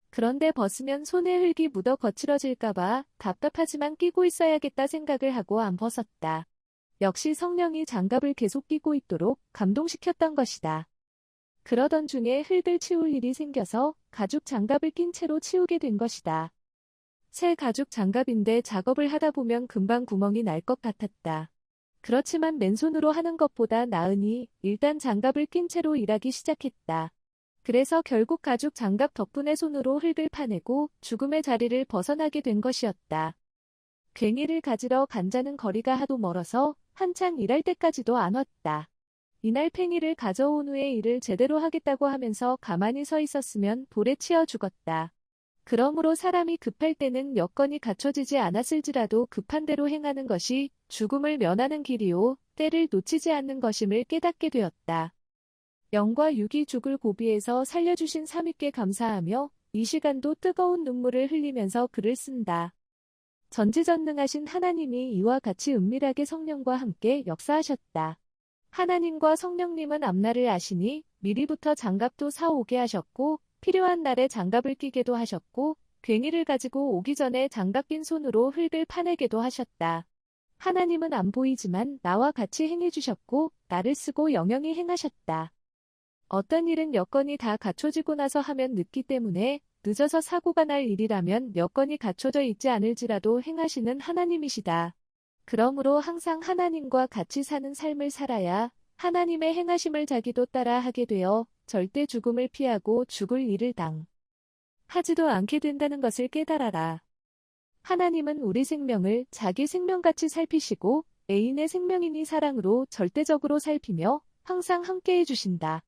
그런데 벗으면 손에 흙이 묻어 거칠어질까봐 답답하지만 끼고 있어야겠다 생각을 하고 안 벗었다. 역시 성령이 장갑을 계속 끼고 있도록 감동시켰던 것이다. 그러던 중에 흙을 치울 일이 생겨서 가죽 장갑을 낀 채로 치우게 된 것이다. 새 가죽 장갑인데 작업을 하다 보면 금방 구멍이 날 것 같았다. 그렇지만 맨손으로 하는 것보다 나으니 일단 장갑을 낀 채로 일하기 시작했다. 그래서 결국 가죽 장갑 덕분에 손으로 흙을 파내고 죽음의 자리를 벗어나게 된 것이었다. 괭이를 가지러 간 자는 거리가 하도 멀어서 한창 일할 때까지도 안 왔다. 이날 팽이를 가져온 후에 일을 제대로 하겠다고 하면서 가만히 서 있었으면 돌에 치여 죽었다. 그러므로 사람이 급할 때는 여건이 갖춰지지 않았을지라도 급한 대로 행하는 것이 죽음을 면하는 길이요 때를 놓치지 않는 것임을 깨닫게 되었다. 영과 육이 죽을 고비에서 살려주신 삼위께 감사하며 이 시간도 뜨거운 눈물을 흘리면서 글을 쓴다. 전지전능하신 하나님이 이와 같이 은밀하게 성령과 함께 역사하셨다. 하나님과 성령님은 앞날을 아시니 미리부터 장갑도 사오게 하셨고 필요한 날에 장갑을 끼게도 하셨고 괭이를 가지고 오기 전에 장갑 낀 손으로 흙을 파내게도 하셨다. 하나님은 안 보이지만 나와 같이 행해주셨고 나를 쓰고 영영히 행하셨다. 어떤 일은 여건이 다 갖춰지고 나서 하면 늦기 때문에 늦어서 사고가 날 일이라면 여건이 갖춰져 있지 않을지라도 행하시는 하나님이시다. 그러므로 항상 하나님과 같이 사는 삶을 살아야 하나님의 행하심을 자기도 따라 하게 되어 절대 죽음을 피하고 죽을 일을 하지도 않게 된다는 것을 깨달아라. 하나님은 우리 생명을 자기 생명같이 살피시고 애인의 생명이니 사랑으로 절대적으로 살피며 항상 함께해 주신다.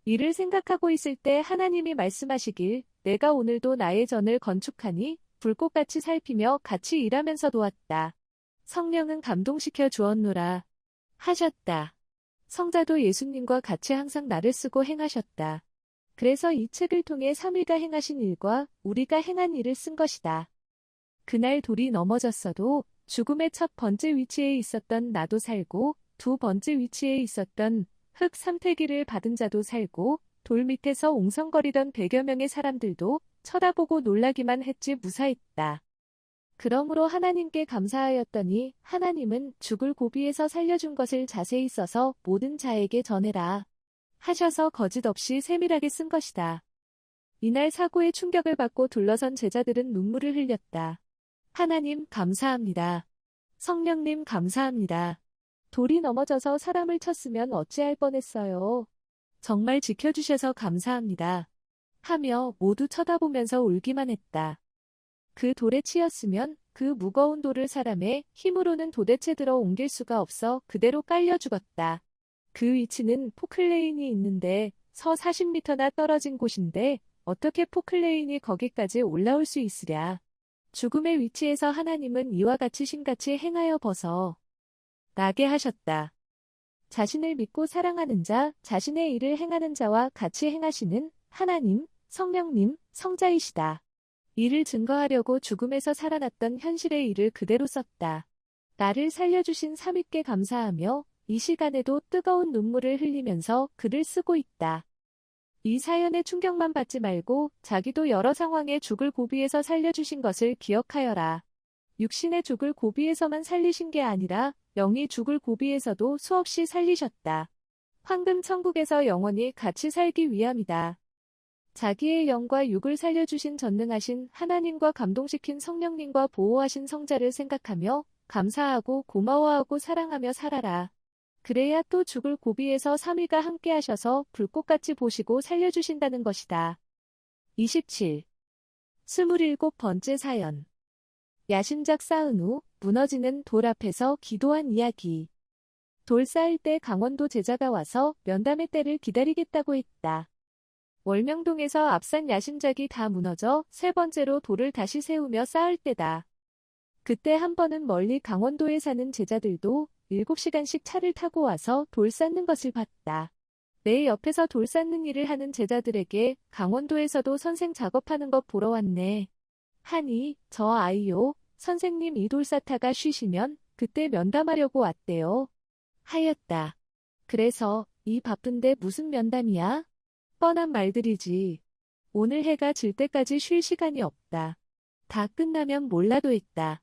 이를 생각하고 있을 때 하나님이 말씀하시길 내가 오늘도 나의 전을 건축하니 불꽃같이 살피며 같이 일하면서 도왔다. 성령은 감동시켜 주었노라. 하셨다. 성자도 예수님과 같이 항상 나를 쓰고 행하셨다. 그래서 이 책을 통해 삼위가 행하신 일과 우리가 행한 일을 쓴 것이다. 그날 돌이 넘어졌어도 죽음의 첫 번째 위치에 있었던 나도 살고 두 번째 위치에 있었던 흙 삼태기를 받은 자도 살고 돌 밑에서 옹성거리던 100여 명의 사람들도 쳐다보고 놀라기만 했지 무사했다. 그러므로 하나님께 감사하였더니 하나님은 죽을 고비에서 살려준 것을 자세히 써서 모든 자에게 전해라 하셔서 거짓 없이 세밀하게 쓴 것이다. 이날 사고의 충격을 받고 둘러선 제자들은 눈물을 흘렸다. 하나님 감사합니다. 성령님 감사합니다. 돌이 넘어져서 사람을 쳤으면 어찌할 뻔했어요. 정말 지켜주셔서 감사합니다. 하며 모두 쳐다보면서 울기만 했다. 그 돌에 치였으면 그 무거운 돌을 사람의 힘으로는 도대체 들어 옮길 수가 없어 그대로 깔려 죽었다. 그 위치는 포클레인이 있는데 서 40m나 떨어진 곳인데 어떻게 포클레인이 거기까지 올라올 수 있으랴. 죽음의 위치에서 하나님은 이와 같이 신같이 행하여 벗어 나게 하셨다. 자신을 믿고 사랑하는 자, 자신의 일을 행하는 자와 같이 행하시는 하나님, 성령님, 성자이시다. 이를 증거하려고 죽음에서 살아났던 현실의 일을 그대로 썼다. 나를 살려주신 삼위께 감사하며 이 시간에도 뜨거운 눈물을 흘리면서 글을 쓰고 있다. 이 사연의 충격만 받지 말고 자기도 여러 상황에 죽을 고비에서 살려주신 것을 기억하여라. 육신의 죽을 고비에서만 살리신 게 아니라 영이 죽을 고비에서도 수없이 살리셨다. 황금 천국에서 영원히 같이 살기 위함이다. 자기의 영과 육을 살려주신 전능하신 하나님과 감동시킨 성령님과 보호하신 성자를 생각하며 감사하고 고마워하고 사랑하며 살아라. 그래야 또 죽을 고비에서 삼위가 함께 하셔서 불꽃같이 보시고 살려주신다는 것이다. 27. 27번째 사연. 야심작 쌓은 후 무너지는 돌 앞에서 기도한 이야기. 돌 쌓을 때 강원도 제자가 와서 면담의 때를 기다리겠다고 했다. 월명동에서 앞산 야심작이 다 무너져 세 번째로 돌을 다시 세우며 쌓을 때다. 그때 한 번은 멀리 강원도에 사는 제자들도 7시간씩 차를 타고 와서 돌 쌓는 것을 봤다. 내 옆에서 돌 쌓는 일을 하는 제자들에게 강원도에서도 선생 작업하는 것 보러 왔네. 하니 저 아이요. 선생님 이 돌 쌓다가 쉬시면 그때 면담하려고 왔대요. 하였다. 그래서 이 바쁜데 무슨 면담이야? 뻔한 말들이지. 오늘 해가 질 때까지 쉴 시간이 없다. 다 끝나면 몰라도 했다.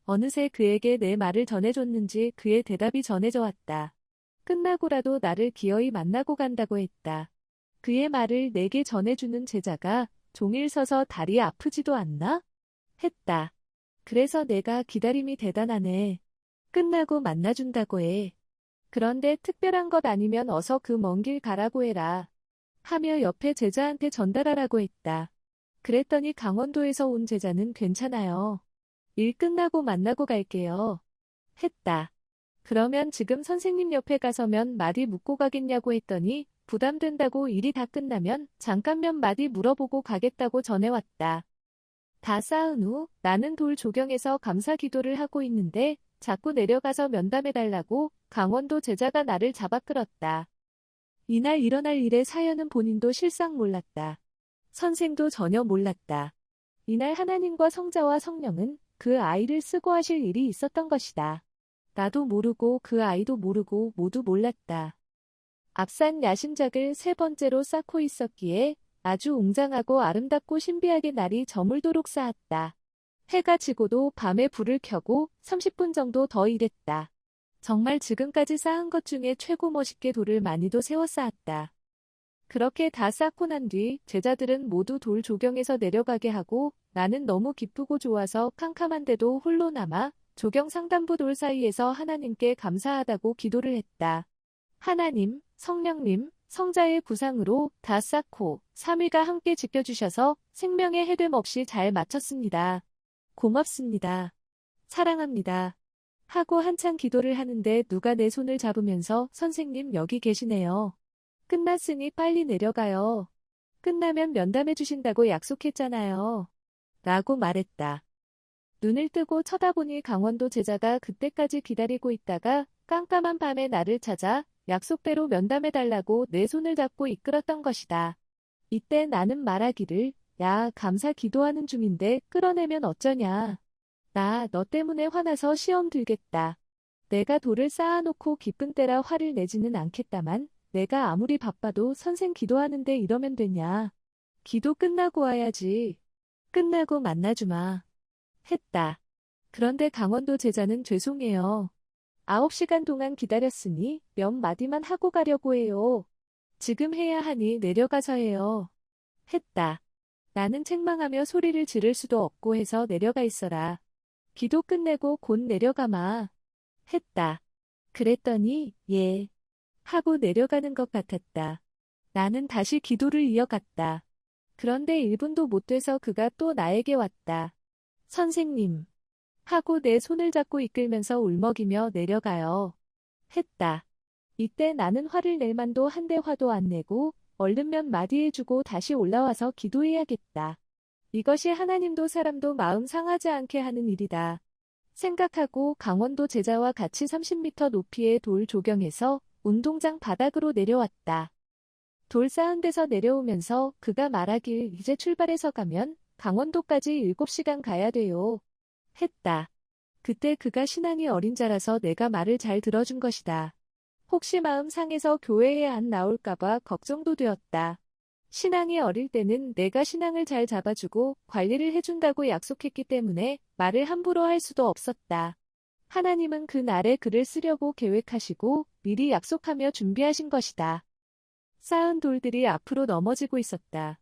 어느새 그에게 내 말을 전해줬는지 그의 대답이 전해져 왔다. 끝나고라도 나를 기어이 만나고 간다고 했다. 그의 말을 내게 전해주는 제자가 종일 서서 다리 아프지도 않나? 했다. 그래서 내가 기다림이 대단하네. 끝나고 만나준다고 해. 그런데 특별한 것 아니면 어서 그 먼 길 가라고 해라. 하며 옆에 제자한테 전달하라고 했다. 그랬더니 강원도에서 온 제자는 괜찮아요. 일 끝나고 만나고 갈게요. 했다. 그러면 지금 선생님 옆에 가서면 마디 묻고 가겠냐고 했더니 부담된다고 일이 다 끝나면 잠깐 몇 마디 물어보고 가겠다고 전해왔다. 다 쌓은 후 나는 돌 조경에서 감사 기도를 하고 있는데 자꾸 내려가서 면담해달라고 강원도 제자가 나를 잡아 끌었다. 이날 일어날 일의 사연은 본인도 실상 몰랐다. 선생도 전혀 몰랐다. 이날 하나님과 성자와 성령은 그 아이를 쓰고 하실 일이 있었던 것이다. 나도 모르고 그 아이도 모르고 모두 몰랐다. 앞산 야심작을 세 번째로 쌓고 있었기에 아주 웅장하고 아름답고 신비하게 날이 저물도록 쌓았다. 해가 지고도 밤에 불을 켜고 30분 정도 더 일했다. 정말 지금까지 쌓은 것 중에 최고 멋있게 돌을 많이도 세워 쌓았다. 그렇게 다 쌓고 난 뒤 제자들은 모두 돌 조경에서 내려가게 하고 나는 너무 기쁘고 좋아서 캄캄한데도 홀로 남아 조경 상단부 돌 사이에서 하나님께 감사하다고 기도를 했다. 하나님, 성령님, 성자의 구상으로 다 쌓고 삼위가 함께 지켜주셔서 생명의 해됨 없이 잘 마쳤습니다. 고맙습니다. 사랑합니다. 하고 한창 기도를 하는데 누가 내 손을 잡으면서 선생님 여기 계시네요. 끝났으니 빨리 내려가요. 끝나면 면담해 주신다고 약속했잖아요. 라고 말했다. 눈을 뜨고 쳐다보니 강원도 제자가 그때까지 기다리고 있다가 깜깜한 밤에 나를 찾아 약속대로 면담해달라고 내 손을 잡고 이끌었던 것이다. 이때 나는 말하기를 야 감사 기도하는 중인데 끌어내면 어쩌냐. 나 너 때문에 화나서 시험 들겠다. 내가 돌을 쌓아놓고 기쁜 때라 화를 내지는 않겠다만 내가 아무리 바빠도 선생 기도하는데 이러면 되냐. 기도 끝나고 와야지. 끝나고 만나주마. 했다. 그런데 강원도 제자는 죄송해요. 9시간 동안 기다렸으니 몇 마디만 하고 가려고 해요. 지금 해야 하니 내려가서 해요. 했다. 나는 책망하며 소리를 지를 수도 없고 해서 내려가 있어라. 기도 끝내고 곧 내려가마. 했다. 그랬더니 예. 하고 내려가는 것 같았다. 나는 다시 기도를 이어갔다. 그런데 1분도 못 돼서 그가 또 나에게 왔다. 선생님. 하고 내 손을 잡고 이끌면서 울먹이며 내려가요. 했다. 이때 나는 화를 낼 만도 한데 화도 안 내고 얼른 몇 마디 해주고 다시 올라와서 기도해야겠다. 이것이 하나님도 사람도 마음 상하지 않게 하는 일이다. 생각하고 강원도 제자와 같이 30m 높이의 돌 조경에서 운동장 바닥으로 내려왔다. 돌 쌓은 데서 내려오면서 그가 말하길 이제 출발해서 가면 강원도까지 7시간 가야 돼요. 했다. 그때 그가 신앙이 어린 자라서 내가 말을 잘 들어준 것이다. 혹시 마음 상해서 교회에 안 나올까봐 걱정도 되었다. 신앙이 어릴 때는 내가 신앙을 잘 잡아주고 관리를 해준다고 약속했기 때문에 말을 함부로 할 수도 없었다. 하나님은 그 날에 글을 쓰려고 계획하시고 미리 약속하며 준비하신 것이다. 쌓은 돌들이 앞으로 넘어지고 있었다.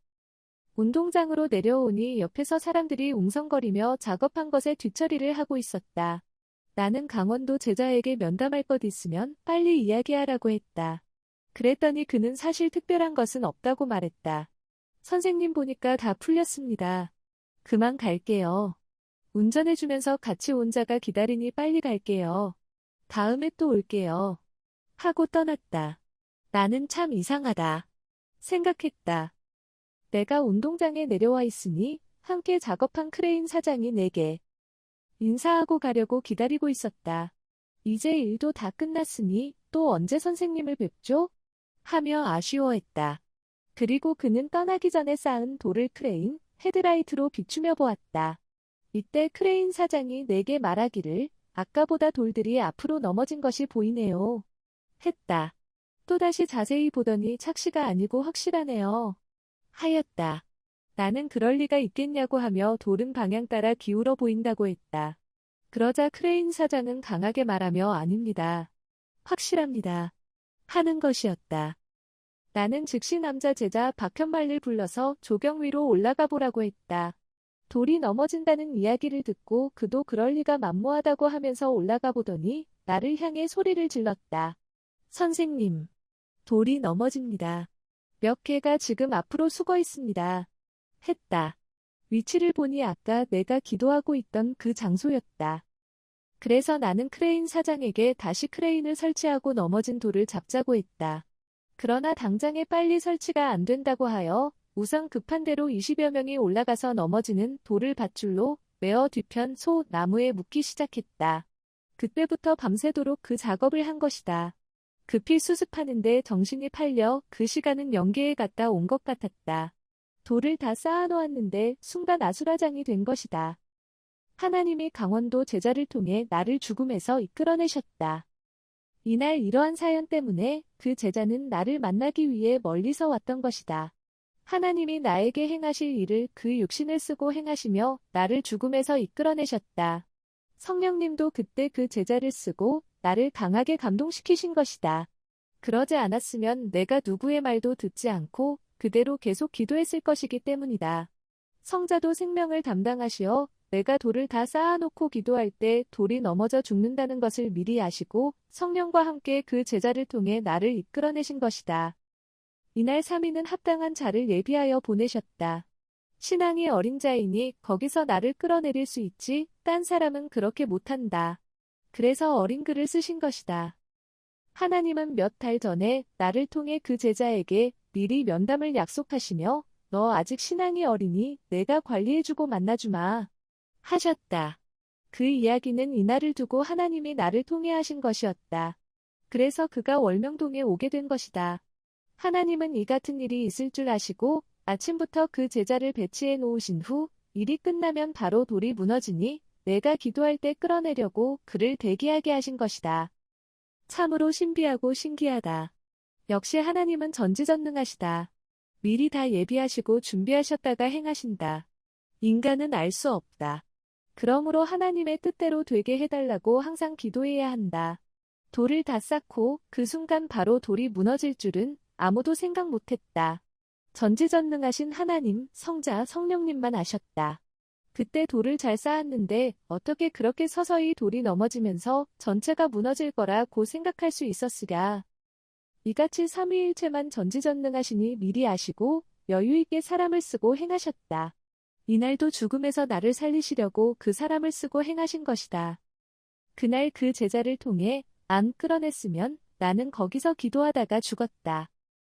운동장으로 내려오니 옆에서 사람들이 웅성거리며 작업한 것에 뒤처리를 하고 있었다. 나는 강원도 제자에게 면담할 것 있으면 빨리 이야기하라고 했다. 그랬더니 그는 사실 특별한 것은 없다고 말했다. 선생님 보니까 다 풀렸습니다. 그만 갈게요. 운전해주면서 같이 온 자가 기다리니 빨리 갈게요. 다음에 또 올게요. 하고 떠났다. 나는 참 이상하다. 생각했다. 내가 운동장에 내려와 있으니 함께 작업한 크레인 사장이 내게 인사하고 가려고 기다리고 있었다. 이제 일도 다 끝났으니 또 언제 선생님을 뵙죠? 하며 아쉬워했다. 그리고 그는 떠나기 전에 쌓은 돌을 크레인 헤드라이트로 비추며 보았다. 이때 크레인 사장이 내게 말하기를 아까보다 돌들이 앞으로 넘어진 것이 보이네요. 했다. 또다시 자세히 보더니 착시가 아니고 확실하네요. 하였다. 나는 그럴 리가 있겠냐고 하며 돌은 방향 따라 기울어 보인다고 했다. 그러자 크레인 사장은 강하게 말하며 아닙니다. 확실합니다. 하는 것이었다. 나는 즉시 남자 제자 박현말을 불러서 조경 위로 올라가 보라고 했다. 돌이 넘어진다는 이야기를 듣고 그도 그럴 리가 만무하다고 하면서 올라가 보더니 나를 향해 소리를 질렀다. 선생님, 돌이 넘어집니다. 몇 개가 지금 앞으로 숙어 있습니다. 했다. 위치를 보니 아까 내가 기도하고 있던 그 장소였다. 그래서 나는 크레인 사장에게 다시 크레인을 설치하고 넘어진 돌을 잡자고 했다. 그러나 당장에 빨리 설치가 안 된다고 하여 우선 급한 대로 20여 명이 올라가서 넘어지는 돌을 밧줄로 메어 뒤편 소 나무에 묶기 시작했다. 그때부터 밤새도록 그 작업을 한 것이다. 급히 수습하는데 정신이 팔려 그 시간은 연계에 갔다 온 것 같았다. 돌을 다 쌓아놓았는데 순간 아수라장이 된 것이다. 하나님이 강원도 제자를 통해 나를 죽음에서 이끌어내셨다. 이날 이러한 사연 때문에 그 제자는 나를 만나기 위해 멀리서 왔던 것이다. 하나님이 나에게 행하실 일을 그 육신을 쓰고 행하시며 나를 죽음에서 이끌어내셨다. 성령님도 그때 그 제자를 쓰고 나를 강하게 감동시키신 것이다. 그러지 않았으면 내가 누구의 말도 듣지 않고 그대로 계속 기도했을 것이기 때문이다. 성자도 생명을 담당하시어 내가 돌을 다 쌓아놓고 기도할 때 돌이 넘어져 죽는다는 것을 미리 아시고 성령과 함께 그 제자를 통해 나를 이끌어내신 것이다. 이날 3위는 합당한 자를 예비하여 보내셨다. 신앙이 어린 자이니 거기서 나를 끌어내릴 수 있지 딴 사람은 그렇게 못한다. 그래서 어린 글을 쓰신 것이다. 하나님은 몇 달 전에 나를 통해 그 제자에게 미리 면담을 약속하시며 너 아직 신앙이 어리니 내가 관리해주고 만나주마 하셨다. 그 이야기는 이날을 두고 하나님이 나를 통해 하신 것이었다. 그래서 그가 월명동에 오게 된 것이다. 하나님은 이 같은 일이 있을 줄 아시고 아침부터 그 제자를 배치해 놓으신 후 일이 끝나면 바로 돌이 무너지니 내가 기도할 때 끌어내려고 그를 대기하게 하신 것이다. 참으로 신비하고 신기하다. 역시 하나님은 전지전능하시다. 미리 다 예비하시고 준비하셨다가 행하신다. 인간은 알 수 없다. 그러므로 하나님의 뜻대로 되게 해달라고 항상 기도해야 한다. 돌을 다 쌓고 그 순간 바로 돌이 무너질 줄은 아무도 생각 못했다. 전지전능하신 하나님, 성자, 성령님만 아셨다. 그때 돌을 잘 쌓았는데 어떻게 그렇게 서서히 돌이 넘어지면서 전체가 무너질 거라고 생각할 수 있었으랴. 이같이 삼위일체만 전지전능하시니 미리 아시고 여유있게 사람을 쓰고 행하셨다. 이날도 죽음에서 나를 살리시려고 그 사람을 쓰고 행하신 것이다. 그날 그 제자를 통해 안 끌어냈으면 나는 거기서 기도하다가 죽었다.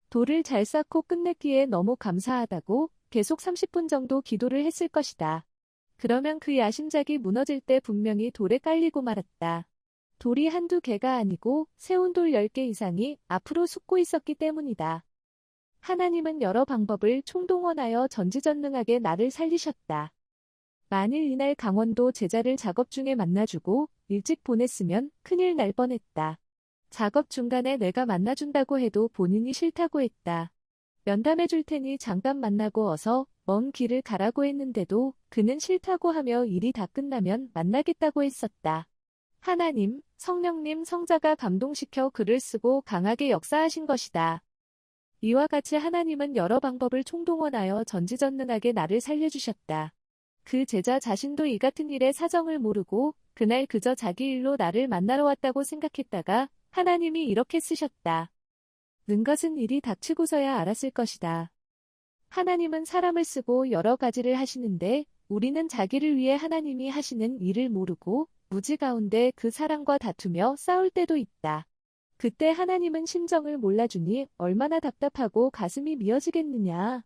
돌을 잘 쌓고 끝냈기에 너무 감사하다고 계속 30분 정도 기도를 했을 것이다. 그러면 그 야심작이 무너질 때 분명히 돌에 깔리고 말았다. 돌이 한두 개가 아니고 세운 돌 10개 이상이 앞으로 솟고 있었기 때문이다. 하나님은 여러 방법을 총동원하여 전지전능하게 나를 살리셨다. 만일 이날 강원도 제자를 작업 중에 만나주고 일찍 보냈으면 큰일 날 뻔했다. 작업 중간에 내가 만나준다고 해도 본인이 싫다고 했다. 면담해줄 테니 잠깐 만나고 어서 먼 길을 가라고 했는데도 그는 싫다고 하며 일이 다 끝나면 만나겠다고 했었다. 하나님, 성령님, 성자가 감동시켜 글을 쓰고 강하게 역사하신 것이다. 이와 같이 하나님은 여러 방법을 총동원하여 전지전능하게 나를 살려주셨다. 그 제자 자신도 이 같은 일의 사정을 모르고 그날 그저 자기 일로 나를 만나러 왔다고 생각했다가 하나님이 이렇게 쓰셨다. 는 것은 일이 닥치고서야 알았을 것이다. 하나님은 사람을 쓰고 여러 가지를 하시는데 우리는 자기를 위해 하나님이 하시는 일을 모르고 무지 가운데 그 사람과 다투며 싸울 때도 있다. 그때 하나님은 심정을 몰라주니 얼마나 답답하고 가슴이 미어지겠느냐.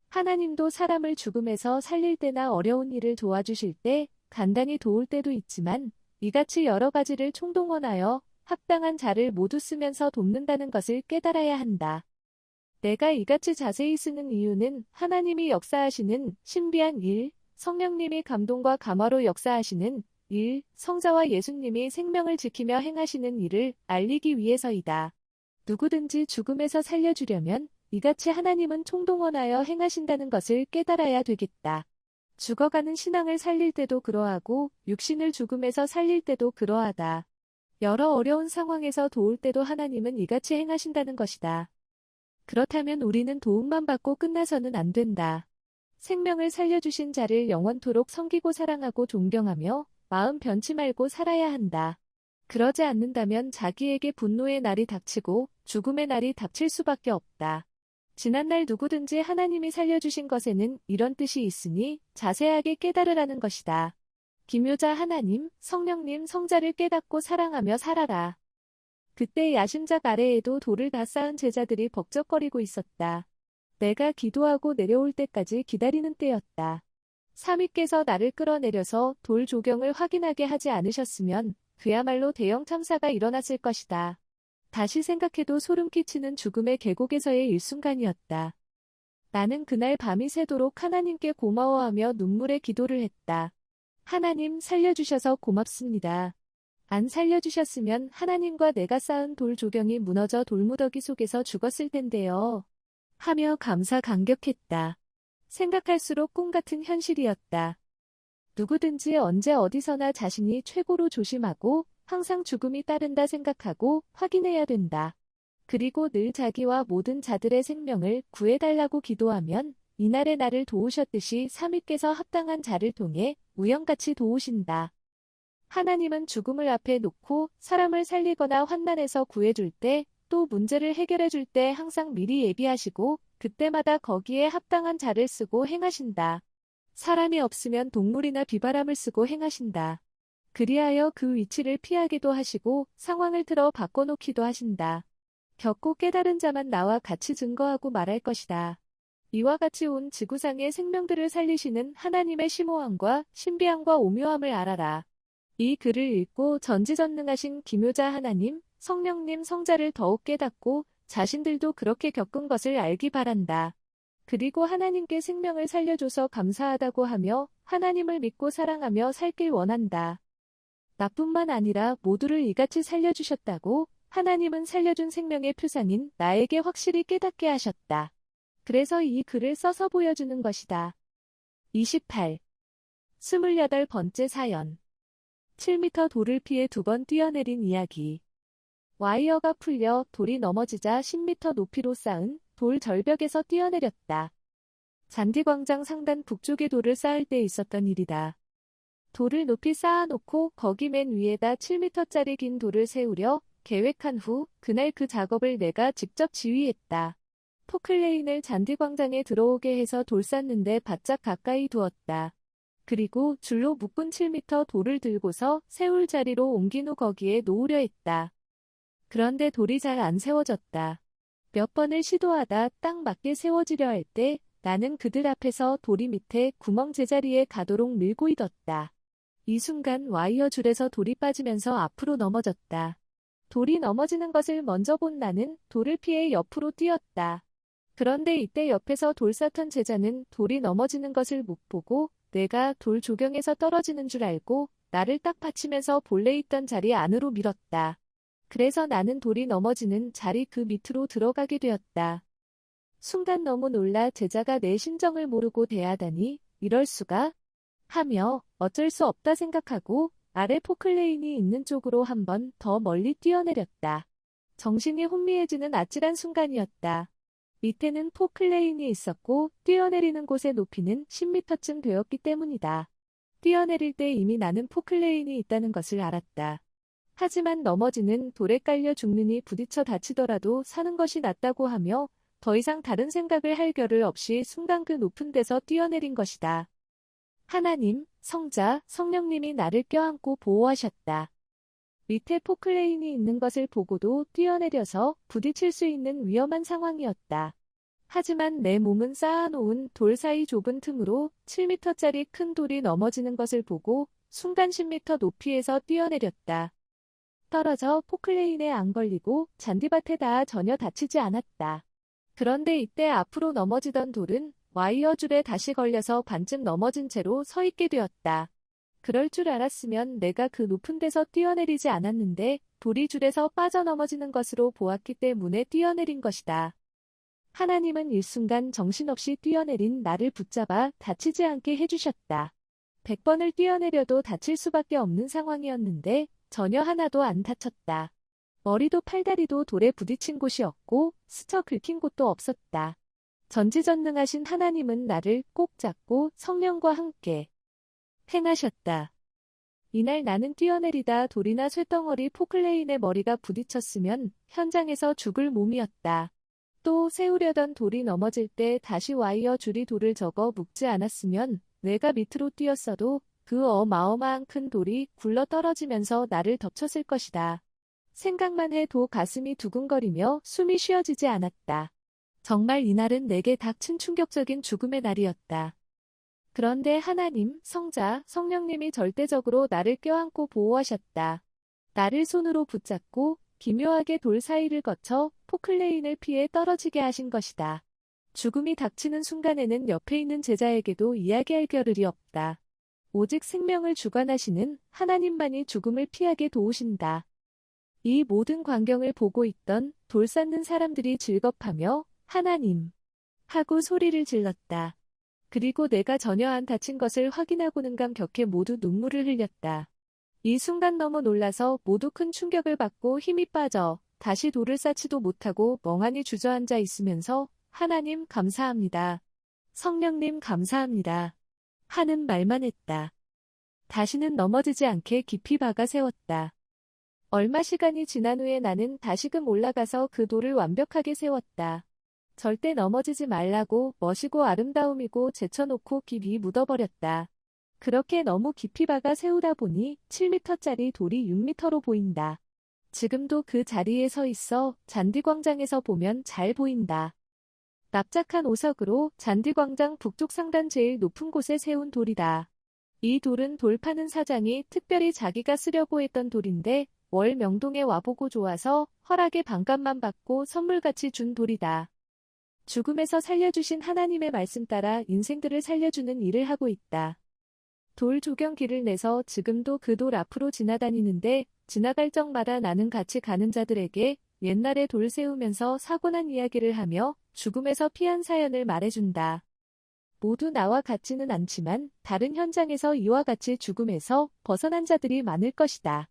하나님도 사람을 죽음에서 살릴 때나 어려운 일을 도와주실 때 간단히 도울 때도 있지만 이같이 여러 가지를 총동원하여 합당한 자를 모두 쓰면서 돕는다는 것을 깨달아야 한다. 내가 이같이 자세히 쓰는 이유는 하나님이 역사하시는 신비한 일, 성령님이 감동과 감화로 역사하시는 일, 성자와 예수님이 생명을 지키며 행하시는 일을 알리기 위해서이다. 누구든지 죽음에서 살려주려면 이같이 하나님은 총동원하여 행하신다는 것을 깨달아야 되겠다. 죽어가는 신앙을 살릴 때도 그러하고 육신을 죽음에서 살릴 때도 그러하다. 여러 어려운 상황에서 도울 때도 하나님은 이같이 행하신다는 것이다. 그렇다면 우리는 도움만 받고 끝나서는 안 된다. 생명을 살려주신 자를 영원토록 섬기고 사랑하고 존경하며 마음 변치 말고 살아야 한다. 그러지 않는다면 자기에게 분노의 날이 닥치고 죽음의 날이 닥칠 수밖에 없다. 지난날 누구든지 하나님이 살려주신 것에는 이런 뜻이 있으니 자세하게 깨달으라는 것이다. 기묘자 하나님, 성령님, 성자를 깨닫고 사랑하며 살아라. 그때 야심작 아래에도 돌을 다 쌓은 제자들이 벅적거리고 있었다. 내가 기도하고 내려올 때까지 기다리는 때였다. 삼위께서 나를 끌어내려서 돌 조경을 확인하게 하지 않으셨으면 그야말로 대형 참사가 일어났을 것이다. 다시 생각해도 소름 끼치는 죽음의 계곡에서의 일순간이었다. 나는 그날 밤이 새도록 하나님께 고마워하며 눈물의 기도를 했다. 하나님 살려주셔서 고맙습니다. 안 살려주셨으면 하나님과 내가 쌓은 돌 조경이 무너져 돌무더기 속에서 죽었을 텐데요. 하며 감사 감격했다. 생각할수록 꿈같은 현실이었다. 누구든지 언제 어디서나 자신이 최고로 조심하고 항상 죽음이 따른다 생각하고 확인해야 된다. 그리고 늘 자기와 모든 자들의 생명을 구해달라고 기도하면 이날의 나를 도우셨듯이 삼위께서 합당한 자를 통해 우연같이 도우신다. 하나님은 죽음을 앞에 놓고 사람을 살리거나 환난에서 구해줄 때 또 문제를 해결해줄 때 항상 미리 예비하시고 그때마다 거기에 합당한 자를 쓰고 행하신다. 사람이 없으면 동물이나 비바람을 쓰고 행하신다. 그리하여 그 위치를 피하기도 하시고 상황을 틀어 바꿔놓기도 하신다. 겪고 깨달은 자만 나와 같이 증거하고 말할 것이다. 이와 같이 온 지구상의 생명들을 살리시는 하나님의 심오함과 신비함과 오묘함을 알아라. 이 글을 읽고 전지전능하신 기묘자 하나님, 성령님, 성자를 더욱 깨닫고 자신들도 그렇게 겪은 것을 알기 바란다. 그리고 하나님께 생명을 살려줘서 감사하다고 하며 하나님을 믿고 사랑하며 살길 원한다. 나뿐만 아니라 모두를 이같이 살려주셨다고 하나님은 살려준 생명의 표상인 나에게 확실히 깨닫게 하셨다. 그래서 이 글을 써서 보여주는 것이다. 28. 28번째 사연. 7m 돌을 피해 2번 뛰어내린 이야기. 와이어가 풀려 돌이 넘어지자 10m 높이로 쌓은 돌 절벽에서 뛰어내렸다. 잔디광장 상단 북쪽의 돌을 쌓을 때 있었던 일이다. 돌을 높이 쌓아놓고 거기 맨 위에다 7m짜리 긴 돌을 세우려 계획한 후 그날 그 작업을 내가 직접 지휘했다. 포클레인을 잔디광장에 들어오게 해서 돌 쌓는데 바짝 가까이 두었다. 그리고 줄로 묶은 7m 돌을 들고서 세울 자리로 옮긴 후 거기에 놓으려 했다. 그런데 돌이 잘 안 세워졌다. 몇 번을 시도하다 딱 맞게 세워지려 할 때 나는 그들 앞에서 돌이 밑에 구멍 제자리에 가도록 밀고 있었다. 이 순간 와이어 줄에서 돌이 빠지면서 앞으로 넘어졌다. 돌이 넘어지는 것을 먼저 본 나는 돌을 피해 옆으로 뛰었다. 그런데 이때 옆에서 돌 쌓던 제자는 돌이 넘어지는 것을 못 보고 내가 돌 조경에서 떨어지는 줄 알고 나를 딱 받치면서 본래 있던 자리 안으로 밀었다. 그래서 나는 돌이 넘어지는 자리 그 밑으로 들어가게 되었다. 순간 너무 놀라 제자가 내 심정을 모르고 대하다니 이럴 수가? 하며 어쩔 수 없다 생각하고 아래 포클레인이 있는 쪽으로 한 번 더 멀리 뛰어내렸다. 정신이 혼미해지는 아찔한 순간이었다. 밑에는 포클레인이 있었고 뛰어내리는 곳의 높이는 10m쯤 되었기 때문이다. 뛰어내릴 때 이미 나는 포클레인이 있다는 것을 알았다. 하지만 넘어지는 돌에 깔려 죽느니 부딪혀 다치더라도 사는 것이 낫다고 하며 더 이상 다른 생각을 할 겨를 없이 순간 그 높은 데서 뛰어내린 것이다. 하나님, 성자, 성령님이 나를 껴안고 보호하셨다. 밑에 포클레인이 있는 것을 보고도 뛰어내려서 부딪힐 수 있는 위험한 상황이었다. 하지만 내 몸은 쌓아놓은 돌 사이 좁은 틈으로 7m짜리 큰 돌이 넘어지는 것을 보고 순간 10m 높이에서 뛰어내렸다. 떨어져 포클레인에 안 걸리고 잔디밭에 닿아 전혀 다치지 않았다. 그런데 이때 앞으로 넘어지던 돌은 와이어 줄에 다시 걸려서 반쯤 넘어진 채로 서 있게 되었다. 그럴 줄 알았으면 내가 그 높은 데서 뛰어내리지 않았는데 돌이 줄에서 빠져넘어지는 것으로 보았기 때문에 뛰어내린 것이다. 하나님은 일순간 정신없이 뛰어내린 나를 붙잡아 다치지 않게 해주셨다. 100번을 뛰어내려도 다칠 수밖에 없는 상황이었는데 전혀 하나도 안 다쳤다. 머리도 팔다리도 돌에 부딪힌 곳이 없고 스쳐 긁힌 곳도 없었다. 전지전능하신 하나님은 나를 꼭 잡고 성령과 함께 행하셨다. 이날 나는 뛰어내리다 돌이나 쇳덩어리 포클레인의 머리가 부딪혔으면 현장에서 죽을 몸이었다. 또 세우려던 돌이 넘어질 때 다시 와이어 줄이 돌을 저거 묶지 않았으면 내가 밑으로 뛰었어도 그 어마어마한 큰 돌이 굴러 떨어지면서 나를 덮쳤을 것이다. 생각만 해도 가슴이 두근거리며 숨이 쉬어지지 않았다. 정말 이날은 내게 닥친 충격적인 죽음의 날이었다. 그런데 하나님, 성자, 성령님이 절대적으로 나를 껴안고 보호하셨다. 나를 손으로 붙잡고 기묘하게 돌 사이를 거쳐 포클레인을 피해 떨어지게 하신 것이다. 죽음이 닥치는 순간에는 옆에 있는 제자에게도 이야기할 겨를이 없다. 오직 생명을 주관하시는 하나님만이 죽음을 피하게 도우신다. 이 모든 광경을 보고 있던 돌 쌓는 사람들이 즐겁하며 하나님 하고 소리를 질렀다. 그리고 내가 전혀 안 다친 것을 확인하고는 감격해 모두 눈물을 흘렸다. 이 순간 너무 놀라서 모두 큰 충격을 받고 힘이 빠져 다시 돌을 쌓지도 못하고 멍하니 주저앉아 있으면서 하나님 감사합니다. 성령님 감사합니다. 하는 말만 했다. 다시는 넘어지지 않게 깊이 박아 세웠다. 얼마 시간이 지난 후에 나는 다시금 올라가서 그 돌을 완벽하게 세웠다. 절대 넘어지지 말라고 멋이고 아름다움이고 제쳐놓고 깊이 묻어버렸다. 그렇게 너무 깊이 박아 세우다 보니 7m짜리 돌이 6m로 보인다. 지금도 그 자리에 서 있어 잔디광장에서 보면 잘 보인다. 납작한 오석으로 잔디광장 북쪽 상단 제일 높은 곳에 세운 돌이다. 이 돌은 돌 파는 사장이 특별히 자기가 쓰려고 했던 돌인데 월 명동에 와보고 좋아서 허락의 반값만 받고 선물같이 준 돌이다. 죽음에서 살려주신 하나님의 말씀 따라 인생들을 살려주는 일을 하고 있다. 돌 조경기를 내서 지금도 그 돌 앞으로 지나다니는데 지나갈 적마다 나는 같이 가는 자들에게 옛날에 돌 세우면서 사고난 이야기를 하며 죽음에서 피한 사연을 말해준다. 모두 나와 같지는 않지만 다른 현장에서 이와 같이 죽음에서 벗어난 자들이 많을 것이다.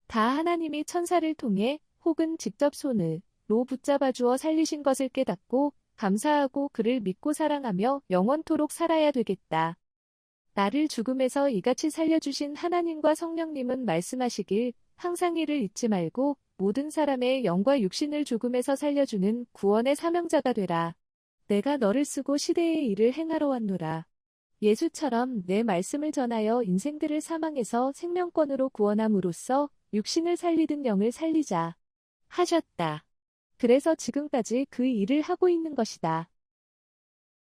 다 하나님이 천사를 통해 혹은 직접 손으로 붙잡아 주어 살리신 것을 깨닫고 감사하고 그를 믿고 사랑하며 영원토록 살아야 되겠다. 나를 죽음에서 이같이 살려주신 하나님과 성령님은 말씀하시길 항상 이를 잊지 말고 모든 사람의 영과 육신을 죽음에서 살려주는 구원의 사명자가 되라. 내가 너를 쓰고 시대의 일을 행하러 왔노라. 예수처럼 내 말씀을 전하여 인생들을 사망에서 생명권으로 구원함으로써 육신을 살리든 영을 살리자 하셨다. 그래서 지금까지 그 일을 하고 있는 것이다.